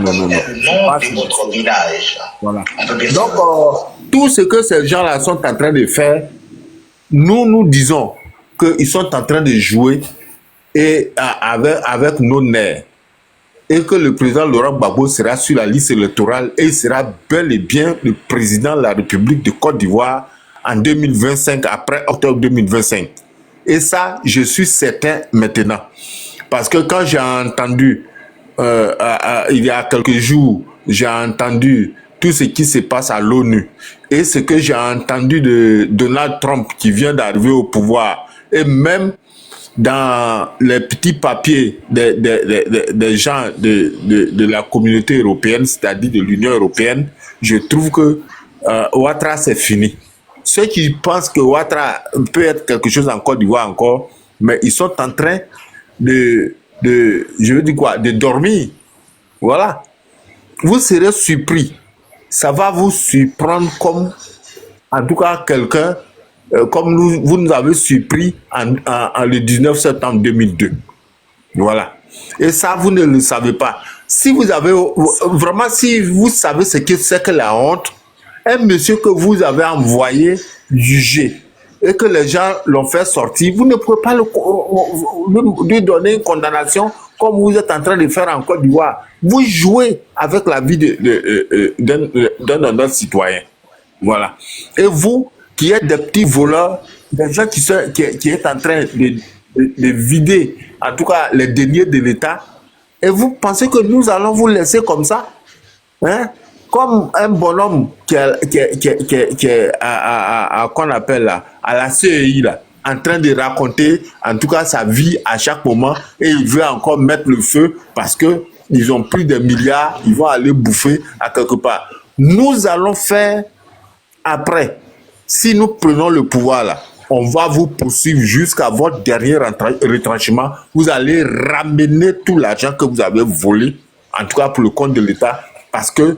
Voilà. Donc, tout ce que ces gens-là sont en train de faire, nous disons qu'ils sont en train de jouer et avec nos nerfs. Et que le président Laurent Gbagbo sera sur la liste électorale et il sera bel et bien le président de la République de Côte d'Ivoire en 2025, après octobre 2025. Et ça, je suis certain maintenant. Parce que quand j'ai entendu il y a quelques jours, j'ai entendu tout ce qui se passe à l'ONU et ce que j'ai entendu de Donald Trump qui vient d'arriver au pouvoir et même dans les petits papiers des gens de la communauté européenne, c'est-à-dire de l'Union européenne, je trouve que Ouattara c'est fini. Ceux qui pensent que Ouattara peut être quelque chose en Côte d'Ivoire encore, mais ils sont en train je veux dire quoi, de dormir. Voilà. Vous serez surpris. Ça va vous surprendre comme, en tout cas, quelqu'un, comme vous nous avez surpris en le 19 septembre 2002. Voilà. Et ça, vous ne le savez pas. Si vous avez, vraiment, si vous savez ce que c'est que la honte, un monsieur que vous avez envoyé juger, et que les gens l'ont fait sortir, vous ne pouvez pas lui donner une condamnation comme vous êtes en train de faire en Côte d'Ivoire. Vous jouez avec la vie d'un citoyen. Voilà. Et vous, qui êtes des petits voleurs, des gens qui êtes en train de vider, en tout cas, les deniers de l'État, et vous pensez que nous allons vous laisser comme ça? Hein? Comme un bonhomme qui est qu'on appelle là, à la CEI là, en train de raconter en tout cas sa vie à chaque moment et il veut encore mettre le feu parce que ils ont pris des milliards, ils vont aller bouffer à quelque part. Nous allons faire après, si nous prenons le pouvoir là, on va vous poursuivre jusqu'à votre dernier retranchement. Vous allez ramener tout l'argent que vous avez volé, en tout cas pour le compte de l'État, parce que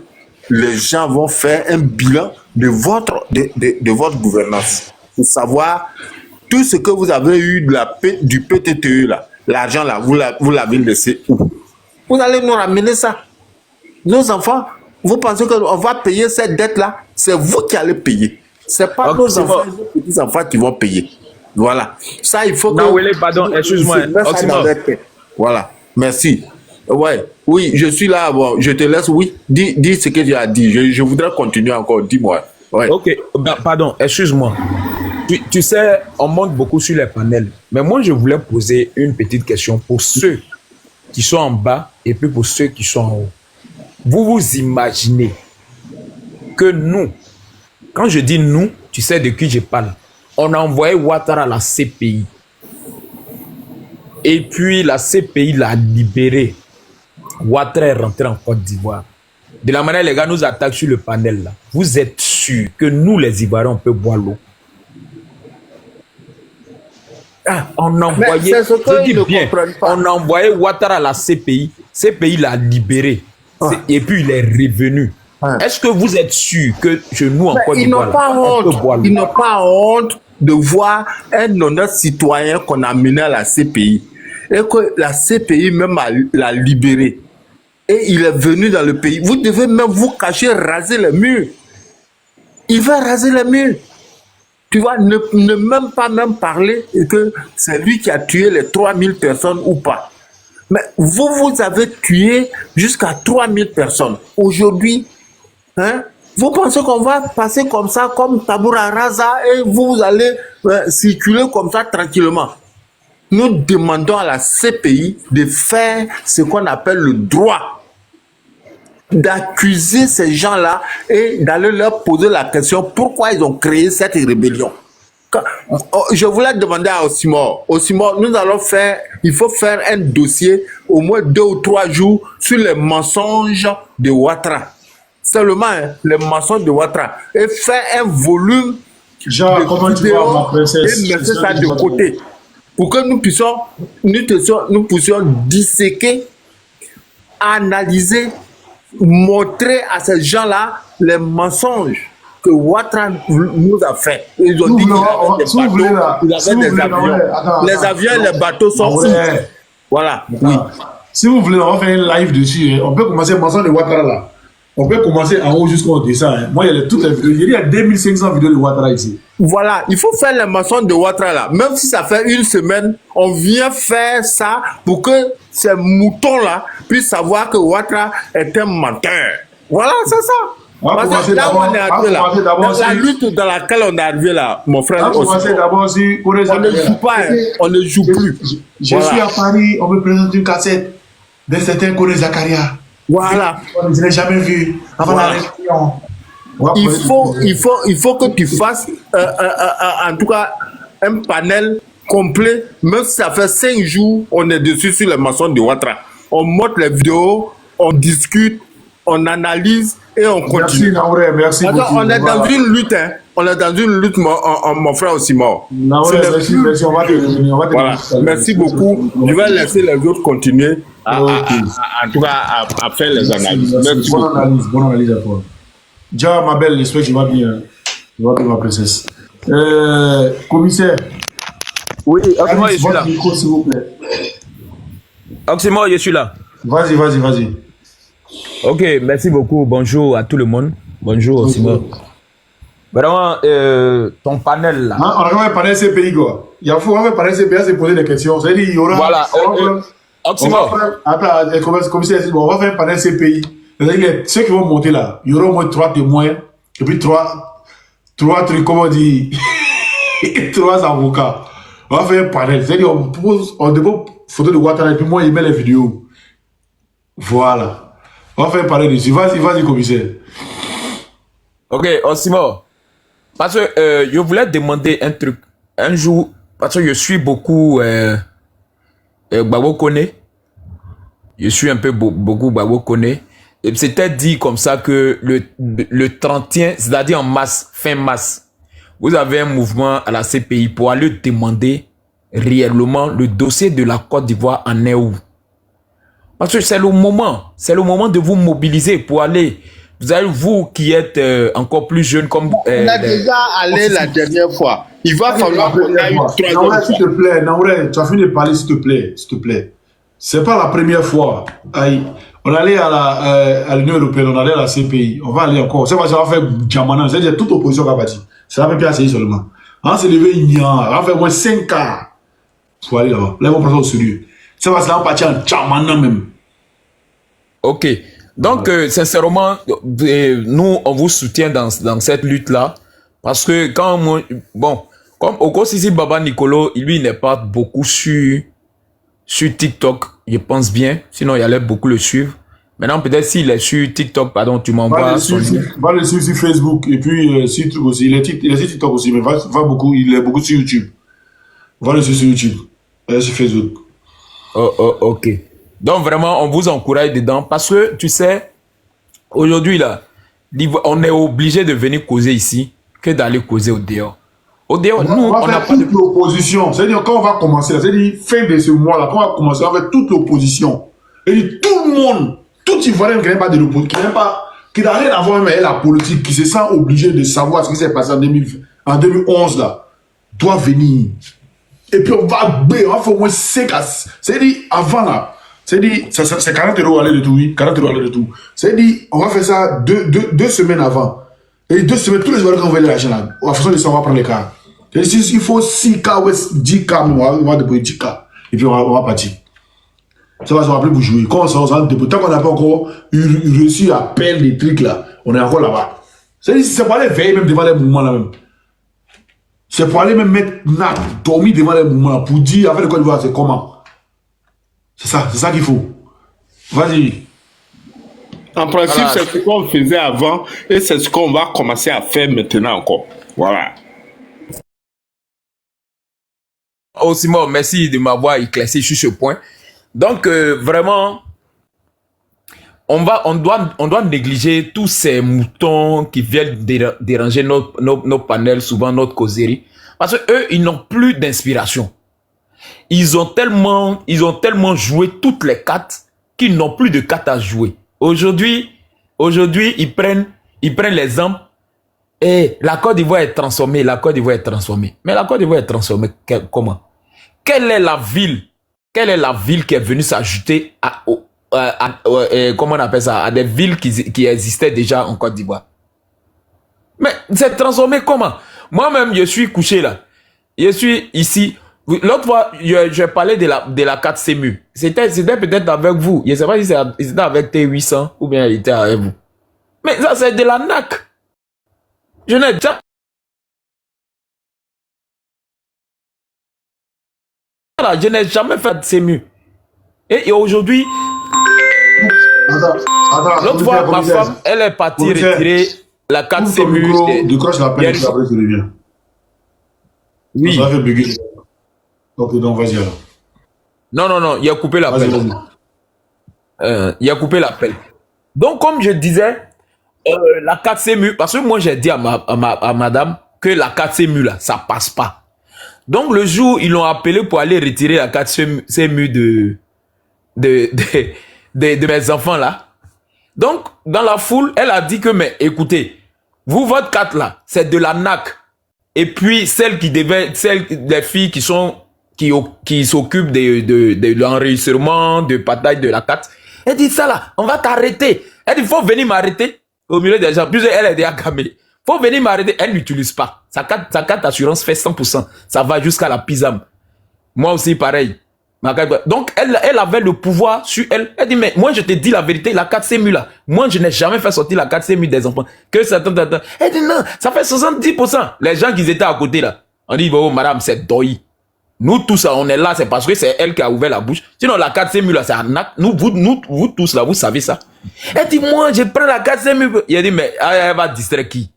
les gens vont faire un bilan de votre gouvernance pour savoir tout ce que vous avez eu du PTTE là, l'argent là, vous l'avez laissé où? Vous allez nous ramener ça. Nos enfants, vous pensez qu'on va payer cette dette là? C'est vous qui allez payer. C'est pas nos enfants, les petits enfants qui vont payer. Voilà. Ça, il faut que... Non, pardon, excuse-moi. Voilà. Merci. Ouais, oui, je suis là. Bon, je te laisse. Oui, dis ce que tu as dit. Je voudrais continuer encore. Dis-moi. Ouais. Ok, pardon, excuse-moi. Tu sais, on monte beaucoup sur les panels. Mais moi, je voulais poser une petite question pour ceux qui sont en bas et puis pour ceux qui sont en haut. Vous vous imaginez que nous, quand je dis nous, tu sais de qui je parle. On a envoyé Ouattara à la CPI. Et puis la CPI l'a libéré. Ouattara est rentré en Côte d'Ivoire. De la manière, les gars nous attaquent sur le panel là. Vous êtes sûr que nous, les Ivoiriens, on peut boire l'eau? Ah, on a envoyé, je dis bien, on a envoyé Ouattara à la CPI. CPI l'a libéré. Et puis il est revenu. Est-ce que vous êtes sûr que chez nous en Côte Ils n'ont d'Ivoire, pas on peut boire honte. l'eau? Ils n'ont pas honte de voir un honnête citoyen qu'on a mené à la CPI et que la CPI même l'a libéré. Et il est venu dans le pays. Vous devez même vous cacher, raser les murs. Il va raser les murs. Tu vois, ne même pas parler que c'est lui qui a tué les 3000 personnes ou pas. Mais vous avez tué jusqu'à 3000 personnes. Aujourd'hui, hein, vous pensez qu'on va passer comme ça, comme Tabula Rasa, et vous allez circuler comme ça tranquillement. Nous demandons à la CPI de faire ce qu'on appelle le droit, d'accuser ces gens-là et d'aller leur poser la question pourquoi ils ont créé cette rébellion. Je voulais demander à Osimor, il faut faire un dossier au moins 2 ou 3 jours sur les mensonges de Ouattara. Seulement les mensonges de Ouattara. Et faire un volume Genre, comment tu vois, ma princesse, et mettre ça de côté. Pour que nous puissions disséquer, analyser, montrer à ces gens-là les mensonges que Ouattara nous a fait. Ils ont dit qu'il avait des avions. Les avions et les bateaux sont voilà. Oui. Si vous voulez, on va faire un live dessus. On peut commencer mensonge de Ouattara là. On peut commencer en haut jusqu'au dessin. Moi, il y a toutes les vidéos. Il y a 2500 vidéos de Ouattara ici. Voilà, il faut faire les mensonges de Ouattara là. Même si ça fait 1 semaine, on vient faire ça pour que ces moutons-là puissent savoir que Ouattara est un menteur. Voilà, c'est ça. Parce que là où on est arrivé là, la lutte dans laquelle on est arrivé là, mon frère, on ne joue pas, on ne joue plus. Je suis à Paris, on me présente une cassette d'un certain Kone Zakaria. Voilà. Je ne l'ai jamais vu avant la réunion. Il faut que tu fasses en tout cas un panel complet, même si ça fait 5 jours, on est dessus sur les mensonges de Ouattara. On montre les vidéos, on discute, on analyse et on continue. Merci beaucoup. On est dans une lutte, hein. On est dans une lutte, mon frère Osimor. Merci beaucoup. Je vais laisser les autres continuer en tout cas à faire les analyses. Merci beaucoup. Bonne analyse à toi. Déjà, ma belle, j'espère que tu vas bien. Tu vas bien, ma princesse. Commissaire. Oui, Oxymore, je suis là. Micro, s'il vous plaît. Oxymore, je suis là. Vas-y. Ok, merci beaucoup. Bonjour à tout le monde. Bonjour, Oxymore. Vraiment, ton panel là. On a quand même parlé CPI, quoi. Il faut quand même parler CPI, c'est poser des questions. C'est-à-dire, il y aura. Voilà, Oxymore. Attends, commissaire, on va faire un panel CPI. C'est-à-dire, ceux qui vont monter là, il y aura au moins 3 témoins, et puis 3 trucs, comment on dit, 3 avocats. On va faire un panel. C'est-à-dire, on dépose photo de Ouattara, et puis moi, il met les vidéos. Voilà. On va faire un panel dessus. Vas-y, commissaire. Ok, Oxymore. Parce que je voulais demander un truc. Un jour, parce que je suis beaucoup Gbagbo Kone. Je suis un peu beaucoup Gbagbo Kone. Et c'était dit comme ça que le 31, c'est-à-dire en mars, fin mars, vous avez un mouvement à la CPI pour aller demander réellement le dossier de la Côte d'Ivoire en est où. Parce que c'est le moment de vous mobiliser pour aller. Vous savez, vous qui êtes encore plus jeune comme... on a déjà allé la dernière fois. Il va falloir qu'on aille une 3e fois. S'il te plaît, Naouré, tu as fini de parler, s'il te plaît. C'est pas la première fois. Aïe. On allait à l'Union Européenne, on allait à la CPI. On va aller encore. Ça va faire Djamana. C'est-à-dire toute opposition va bâtir. C'est la même pièce seulement. On s'est levé il y a. On va faire au moins 5 cas. Faut aller là-bas. Là, ils vont prendre ça au sérieux. Ça va se partir en Djamana même. Ok. Donc, sincèrement, nous, on vous soutient dans cette lutte-là. Parce que quand comme Okosisi Baba Nicolo, lui, il n'est pas beaucoup sur TikTok, je pense bien. Sinon, il allait beaucoup le suivre. Maintenant, peut-être s'il est sur TikTok, pardon, tu m'envoies son lien. Va le suivre sur Facebook. Et puis, sur truc aussi. Il est sur TikTok aussi, mais il est beaucoup sur YouTube. Va le suivre sur YouTube. Il est sur Facebook. Ok. Donc, vraiment, on vous encourage dedans. Parce que, tu sais, aujourd'hui, là, on est obligé de venir causer ici que d'aller causer au dehors. Au dehors, nous, on n'a pas toute l'opposition. C'est-à-dire, quand on va commencer, c'est-à-dire, fin de ce mois-là, quand on va commencer avec toute l'opposition, et tout le monde, tout Ivoirien qui n'est pas de l'opposition, qui n'est pas qui n'a rien à voir même avec la politique, qui se sent obligé de savoir ce qui s'est passé en 2011 là, doit venir. Et puis on va faire au moins 5 à... C'est-à-dire, avant là, c'est-à-dire, c'est 40 € aller de tout, oui, 40 € aller de tout. C'est-à-dire, on va faire ça deux semaines avant. Et 2 semaines, tous les joueurs qui ont envoyé l'argent là, en fonction de ça, on va prendre les cas. Il faut 6 cas ou 10 cas, on va déployer 10 cas. Et puis on va partir. Ça va se rappeler pour jouer. Quand on s'en dépôt, tant qu'on n'a pas encore reçu appel des trucs là, on est encore là-bas. C'est pour aller veiller même devant les mouvements là même. C'est pour aller même mettre dormir devant les mouvements là, pour dire avec le Côte d'Ivoire c'est comment. C'est ça qu'il faut. Vas-y. En principe, voilà. C'est ce qu'on faisait avant et c'est ce qu'on va commencer à faire maintenant encore. Voilà. Oh Simon, merci de m'avoir éclairci sur ce point. Donc, vraiment, on doit négliger tous ces moutons qui viennent déranger nos panels, souvent notre causerie. Parce qu'eux, ils n'ont plus d'inspiration. Ils ont tellement joué toutes les cartes qu'ils n'ont plus de cartes à jouer. Aujourd'hui, ils prennent l'exemple. Et la Côte d'Ivoire est transformée, Mais la Côte d'Ivoire est transformée comment? Quelle est la ville qui est venue s'ajouter comment on appelle ça, à des villes qui existaient déjà en Côte d'Ivoire? Mais c'est transformé comment? Moi-même, je suis couché là. Je suis ici. L'autre fois, je parlais de la carte CEMU. C'était peut-être avec vous. Je ne sais pas si c'était avec T800 ou bien il était avec vous. Mais ça, c'est de la NAC. Je n'ai jamais fait de CEMU. Et aujourd'hui, l'autre fois, ma femme, elle est partie retirer la carte CEMU. Décroche la peine et après tu reviens. Oui. Ça fait bugger. Ok, donc vas-y alors. Non, il a coupé l'appel. Il a coupé l'appel. Donc, comme je disais, la carte CEMU, parce que moi j'ai dit à madame que la carte CEMU là, ça passe pas. Donc le jour ils l'ont appelé pour aller retirer la carte CEMU de mes enfants là. Donc dans la foule, elle a dit que mais écoutez, vous votre carte là, c'est de la NAC. Et puis les filles qui s'occupent de l'enregistrement, de partage de la carte, elle dit ça là, on va t'arrêter. Elle dit il faut venir m'arrêter. Au milieu des gens, plus elle est déjà gamée. Faut venir m'arrêter. Elle n'utilise pas. Sa carte d'assurance fait 100%. Ça va jusqu'à la PISAM. Moi aussi, pareil. Donc, elle avait le pouvoir sur elle. Elle dit, mais moi, je te dis la vérité, la carte CEMU là. Moi, je n'ai jamais fait sortir la carte CEMU des enfants. Que ça, elle dit, non, ça fait 70%. Les gens qui étaient à côté là. On dit, oh, madame, c'est doi. Nous tous, on est là, c'est parce que c'est elle qui a ouvert la bouche. Sinon, la carte CEMU là, c'est un acte. Vous tous là, vous savez ça. Elle dit, moi, je prends la carte CEMU. Il a dit, mais elle va distraire qui?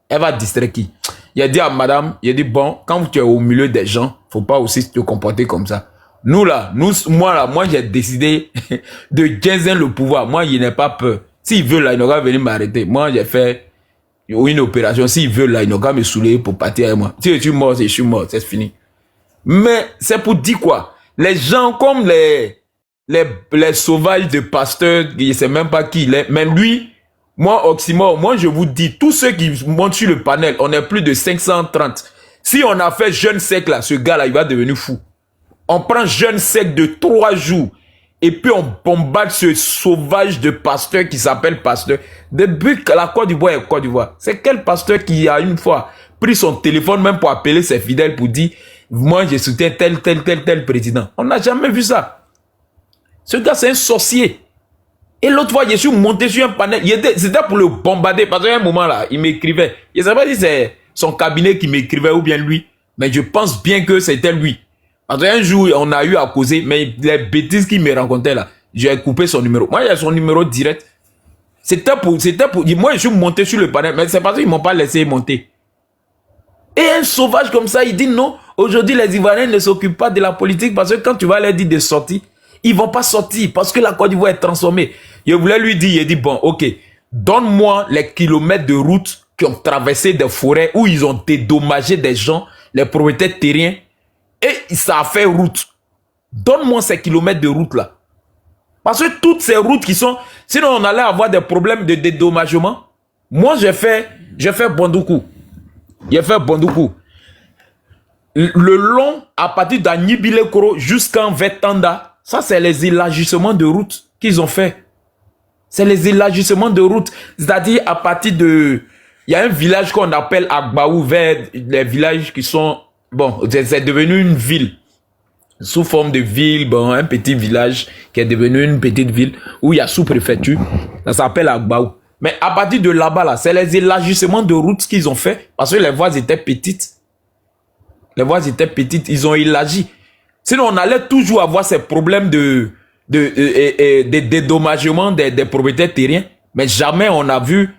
Elle va distraire qui? Il a dit à madame, il a dit, bon, quand tu es au milieu des gens, faut pas aussi te comporter comme ça. Moi j'ai décidé de gagner le pouvoir. Moi, il n'ai pas peur. S'il veut là, il n'aura venir m'arrêter. Moi, j'ai fait une opération. S'il veut là, il n'aura me saouler pour partir avec moi. Si je suis mort, je suis mort, c'est fini. Mais c'est pour dire quoi? Les gens comme les sauvages de pasteurs, je ne sais même pas qui il est. Mais lui, moi, Oxymore, moi je vous dis, tous ceux qui montent sur le panel, on est plus de 530. Si on a fait jeune sec là, ce gars là, il va devenir fou. On prend jeune sec de 3 jours. Et puis on bombarde ce sauvage de pasteur qui s'appelle pasteur. Depuis que la Côte d'Ivoire est Côte d'Ivoire. C'est quel pasteur qui a une fois pris son téléphone même pour appeler ses fidèles pour dire moi je soutiens tel président. On n'a jamais vu ça. Ce gars c'est un sorcier. Et l'autre fois je suis monté sur un panel. C'était pour le bombarder. Parce qu'à un moment là il m'écrivait. Je ne sais pas si c'est son cabinet qui m'écrivait ou bien lui. Mais je pense bien que c'était lui. Parce qu'un jour, on a eu à causer, mais les bêtises qu'il me racontait là, j'ai coupé son numéro. Moi, il y a son numéro direct. C'était pour, moi, je suis monté sur le panel, mais c'est parce qu'ils m'ont pas laissé monter. Et un sauvage comme ça, il dit non, aujourd'hui, les Ivoiriens ne s'occupent pas de la politique parce que quand tu vas leur dire de sortir, ils vont pas sortir parce que la Côte d'Ivoire est transformée. Je voulais lui dire, il dit bon, ok, donne-moi les kilomètres de route qui ont traversé des forêts où ils ont dédommagé des gens, les propriétaires terriens. Et ça a fait route. Donne-moi ces kilomètres de route là. Parce que toutes ces routes qui sont... Sinon, on allait avoir des problèmes de dédommagement. Moi, j'ai fait Bondoukou. J'ai fait Bondoukou. Le long, à partir d'Anibile-Koro jusqu'en Vetanda, ça, c'est les élargissements de route qu'ils ont fait. C'est les élargissements de route. C'est-à-dire, à partir de... Il y a un village qu'on appelle Agbaou, vers les villages qui sont... Bon, c'est devenu une ville. Sous forme de ville, bon, un petit village qui est devenu une petite ville où il y a sous-préfecture. Ça s'appelle Agbaou. Mais à partir de là-bas, là, c'est les élargissements de routes qu'ils ont fait parce que les voies étaient petites. Les voies étaient petites, ils ont élargi. Sinon, on allait toujours avoir ces problèmes de dédommagement des propriétaires terriens. Mais jamais on a vu,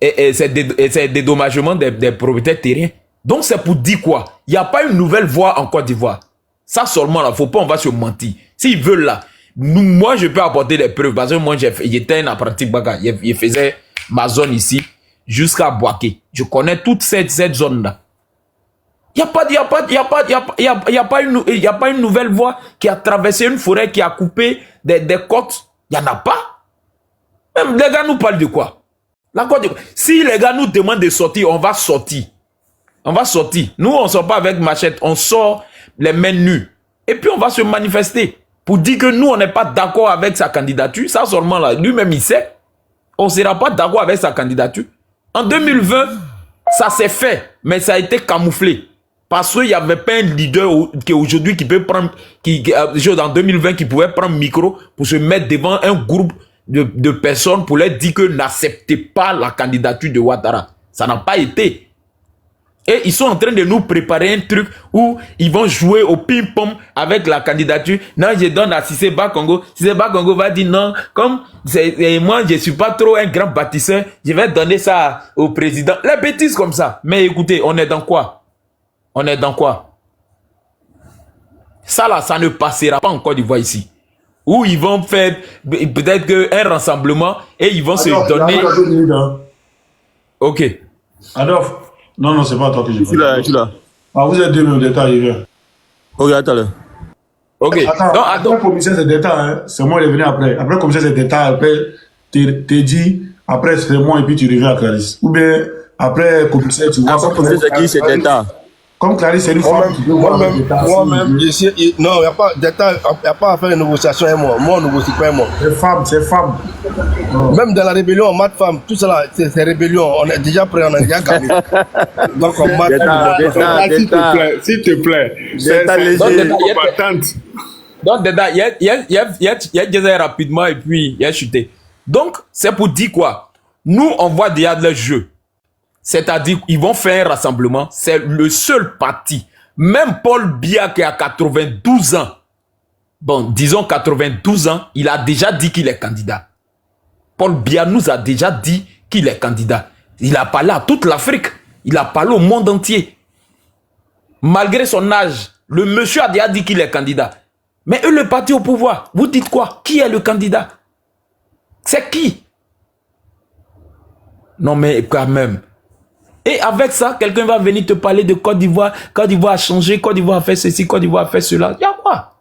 ces dédommagements des propriétaires terriens. Donc, c'est pour dire quoi? Il n'y a pas une nouvelle voie en Côte d'Ivoire. Ça seulement, là, faut pas, on va se mentir. S'ils veulent, là, moi, je peux apporter des preuves. Parce que moi, j'étais un apprenti baga. Je faisais ma zone ici jusqu'à Boaké. Je connais toute cette zone-là. Il n'y a pas une nouvelle voie qui a traversé une forêt, qui a coupé des côtes. Il n'y en a pas. Même les gars nous parlent de quoi? La Côte d'Ivoire. Si les gars nous demandent de sortir, on va sortir. On va sortir. Nous, on ne sort pas avec machette. On sort les mains nues. Et puis, on va se manifester pour dire que nous, on n'est pas d'accord avec sa candidature. Ça, seulement là, lui-même, il sait. On ne sera pas d'accord avec sa candidature. En 2020, ça s'est fait, mais ça a été camouflé. Parce qu'il n'y avait pas un leader qui aujourd'hui qui peut prendre, en 2020, qui pouvait prendre le micro pour se mettre devant un groupe de personnes pour leur dire que n'acceptez pas la candidature de Ouattara. Ça n'a pas été. Et ils sont en train de nous préparer un truc où ils vont jouer au ping-pong avec la candidature. Non, je donne à Cissé Bakongo. Cissé Bakongo va dire non, comme moi, je ne suis pas trop un grand bâtisseur, je vais donner ça au président. Les bêtises comme ça. Mais écoutez, on est dans quoi? On est dans quoi? Ça là, ça ne passera pas en Côte d'Ivoire ici. Où ils vont faire peut-être un rassemblement et ils vont se donner... Ok. Adolphe. Non, c'est pas toi que je suis là. Ah, vous êtes deux le détail, il vient. Ok, attends. Ok. Attends, après commissaire, c'est détail, hein. C'est moi qui est venu après. Après commissaire, c'est détail. Après, t'es dit, après c'est moi et puis tu reviens à Clarisse. Ou bien, après commissaire, tu vois. Après commissaire, c'est qui, c'est détail. Comme Clarisse, c'est une femme qui veut voir le détail. Moi-même, non, il n'y a pas détail, il n'y a pas à faire de négociation avec moi. Moi, on ne négocie pas avec moi. C'est femme. Même dans la rébellion, on mate femme. Tout ça là, c'est rébellion. On est déjà prêt, on a déjà gagné. Donc, on mate S'il te plaît. C'est combattante. Donc, il y a déjà rapidement et puis il y a chuté. Donc, c'est pour dire quoi? Nous, on voit déjà le jeu. C'est-à-dire, ils vont faire un rassemblement. C'est le seul parti. Même Paul Biya qui a 92 ans. Bon, disons 92 ans, il a déjà dit qu'il est candidat. Paul Biya nous a déjà dit qu'il est candidat. Il a parlé à toute l'Afrique. Il a parlé au monde entier. Malgré son âge, le monsieur a déjà dit qu'il est candidat. Mais eux, le parti au pouvoir, vous dites quoi? Qui est le candidat? C'est qui? Non mais quand même. Et avec ça, quelqu'un va venir te parler de Côte d'Ivoire. Côte d'Ivoire a changé, Côte d'Ivoire a fait ceci, Côte d'Ivoire a fait cela. Il y a quoi?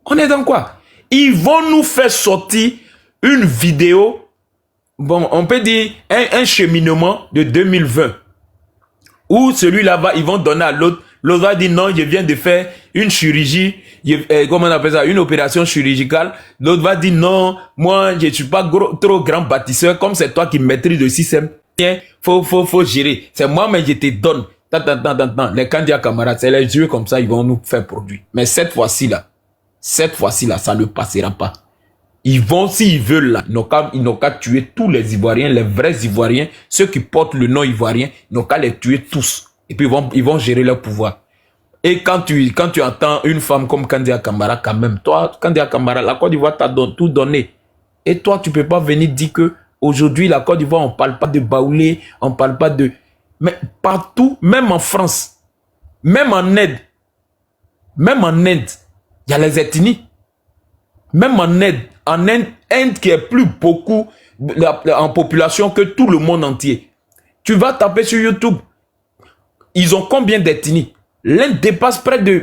On est dans quoi? Ils vont nous faire sortir une vidéo, bon, on peut dire un cheminement de 2020. Où celui-là ils vont donner à l'autre. L'autre va dire non, je viens de faire une chirurgie, comment on appelle ça, une opération chirurgicale. L'autre va dire non, moi je ne suis pas trop grand bâtisseur, comme c'est toi qui maîtrises le système. Faut gérer. C'est moi, mais je te donne. Les candidats camarades, c'est les yeux comme ça, ils vont nous faire produire. Mais cette fois-ci là, ça ne passera pas. Ils vont, s'ils veulent là, ils n'ont qu'à tuer tous les Ivoiriens, les vrais Ivoiriens, ceux qui portent le nom ivoirien, ils n'ont qu'à les tuer tous. Et puis ils vont gérer leur pouvoir. Et quand tu entends une femme comme Kandia Kamara, quand même, toi, Kandia Kamara, la Côte d'Ivoire t'a tout donné. Et toi, tu peux pas venir dire que aujourd'hui, la Côte d'Ivoire, on parle pas de Baoulé, on parle pas de... Mais partout, même en France, même en Inde, il y a les ethnies. Même en Inde qui est plus beaucoup en population que tout le monde entier. Tu vas taper sur YouTube. Ils ont combien d'ethnies? L'Inde dépasse près de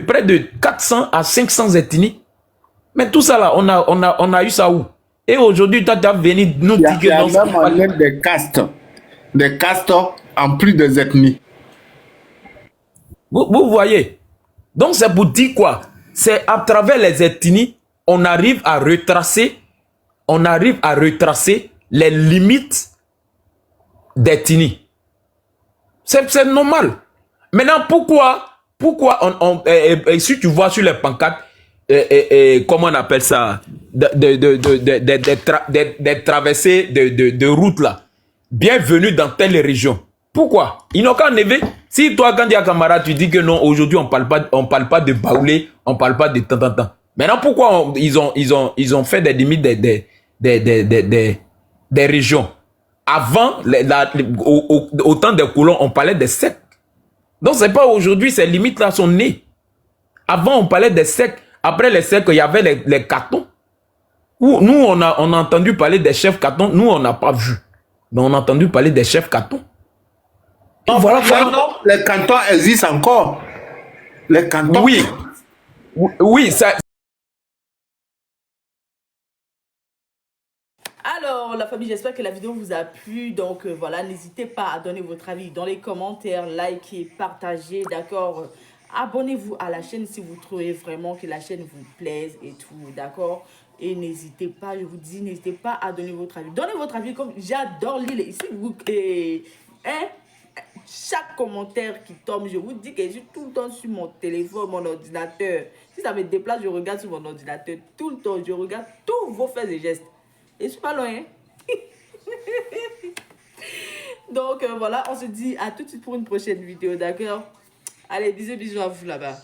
400 à 500 ethnies. Mais tout ça là, on a eu ça où? Et aujourd'hui, tu as venu nous dire que non. Il y a même en Inde des castes en plus des ethnies. Vous voyez? Donc c'est pour dire quoi? C'est à travers les ethnies, on arrive à retracer les limites d'ethnie. C'est normal. Maintenant, pourquoi si tu vois sur les pancartes, comment on appelle ça, des traversées de routes là, bienvenue dans telle région. Pourquoi? Ils n'ont qu'à enlever. Si toi, quand il y a camarade, tu dis que non, aujourd'hui on parle pas de baoulé, on parle pas de tant. Maintenant, pourquoi ils ont fait des limites des régions? Avant, au temps des colons, on parlait des sectes. Donc, c'est pas aujourd'hui, ces limites-là sont nées. Avant, on parlait des sectes. Après les sectes, il y avait les cantons. Nous, on a entendu parler des chefs cantons. Nous, on n'a pas vu. Mais on a entendu parler des chefs cantons. Voilà. Les cantons existent encore. Les cantons. Oui, ça. Alors, la famille, j'espère que la vidéo vous a plu. Donc, voilà, n'hésitez pas à donner votre avis dans les commentaires, likez, partagez, d'accord? Abonnez-vous à la chaîne si vous trouvez vraiment que la chaîne vous plaise et tout, d'accord? Et n'hésitez pas, je vous dis, n'hésitez pas à donner votre avis. Donnez votre avis comme j'adore lire. Ici, chaque commentaire qui tombe, je vous dis que je suis tout le temps sur mon téléphone, mon ordinateur. Si ça me déplace, je regarde sur mon ordinateur tout le temps. Je regarde tous vos faits et gestes. Et je suis pas loin. Donc voilà, on se dit à tout de suite pour une prochaine vidéo, d'accord? Allez, bisous à vous là-bas.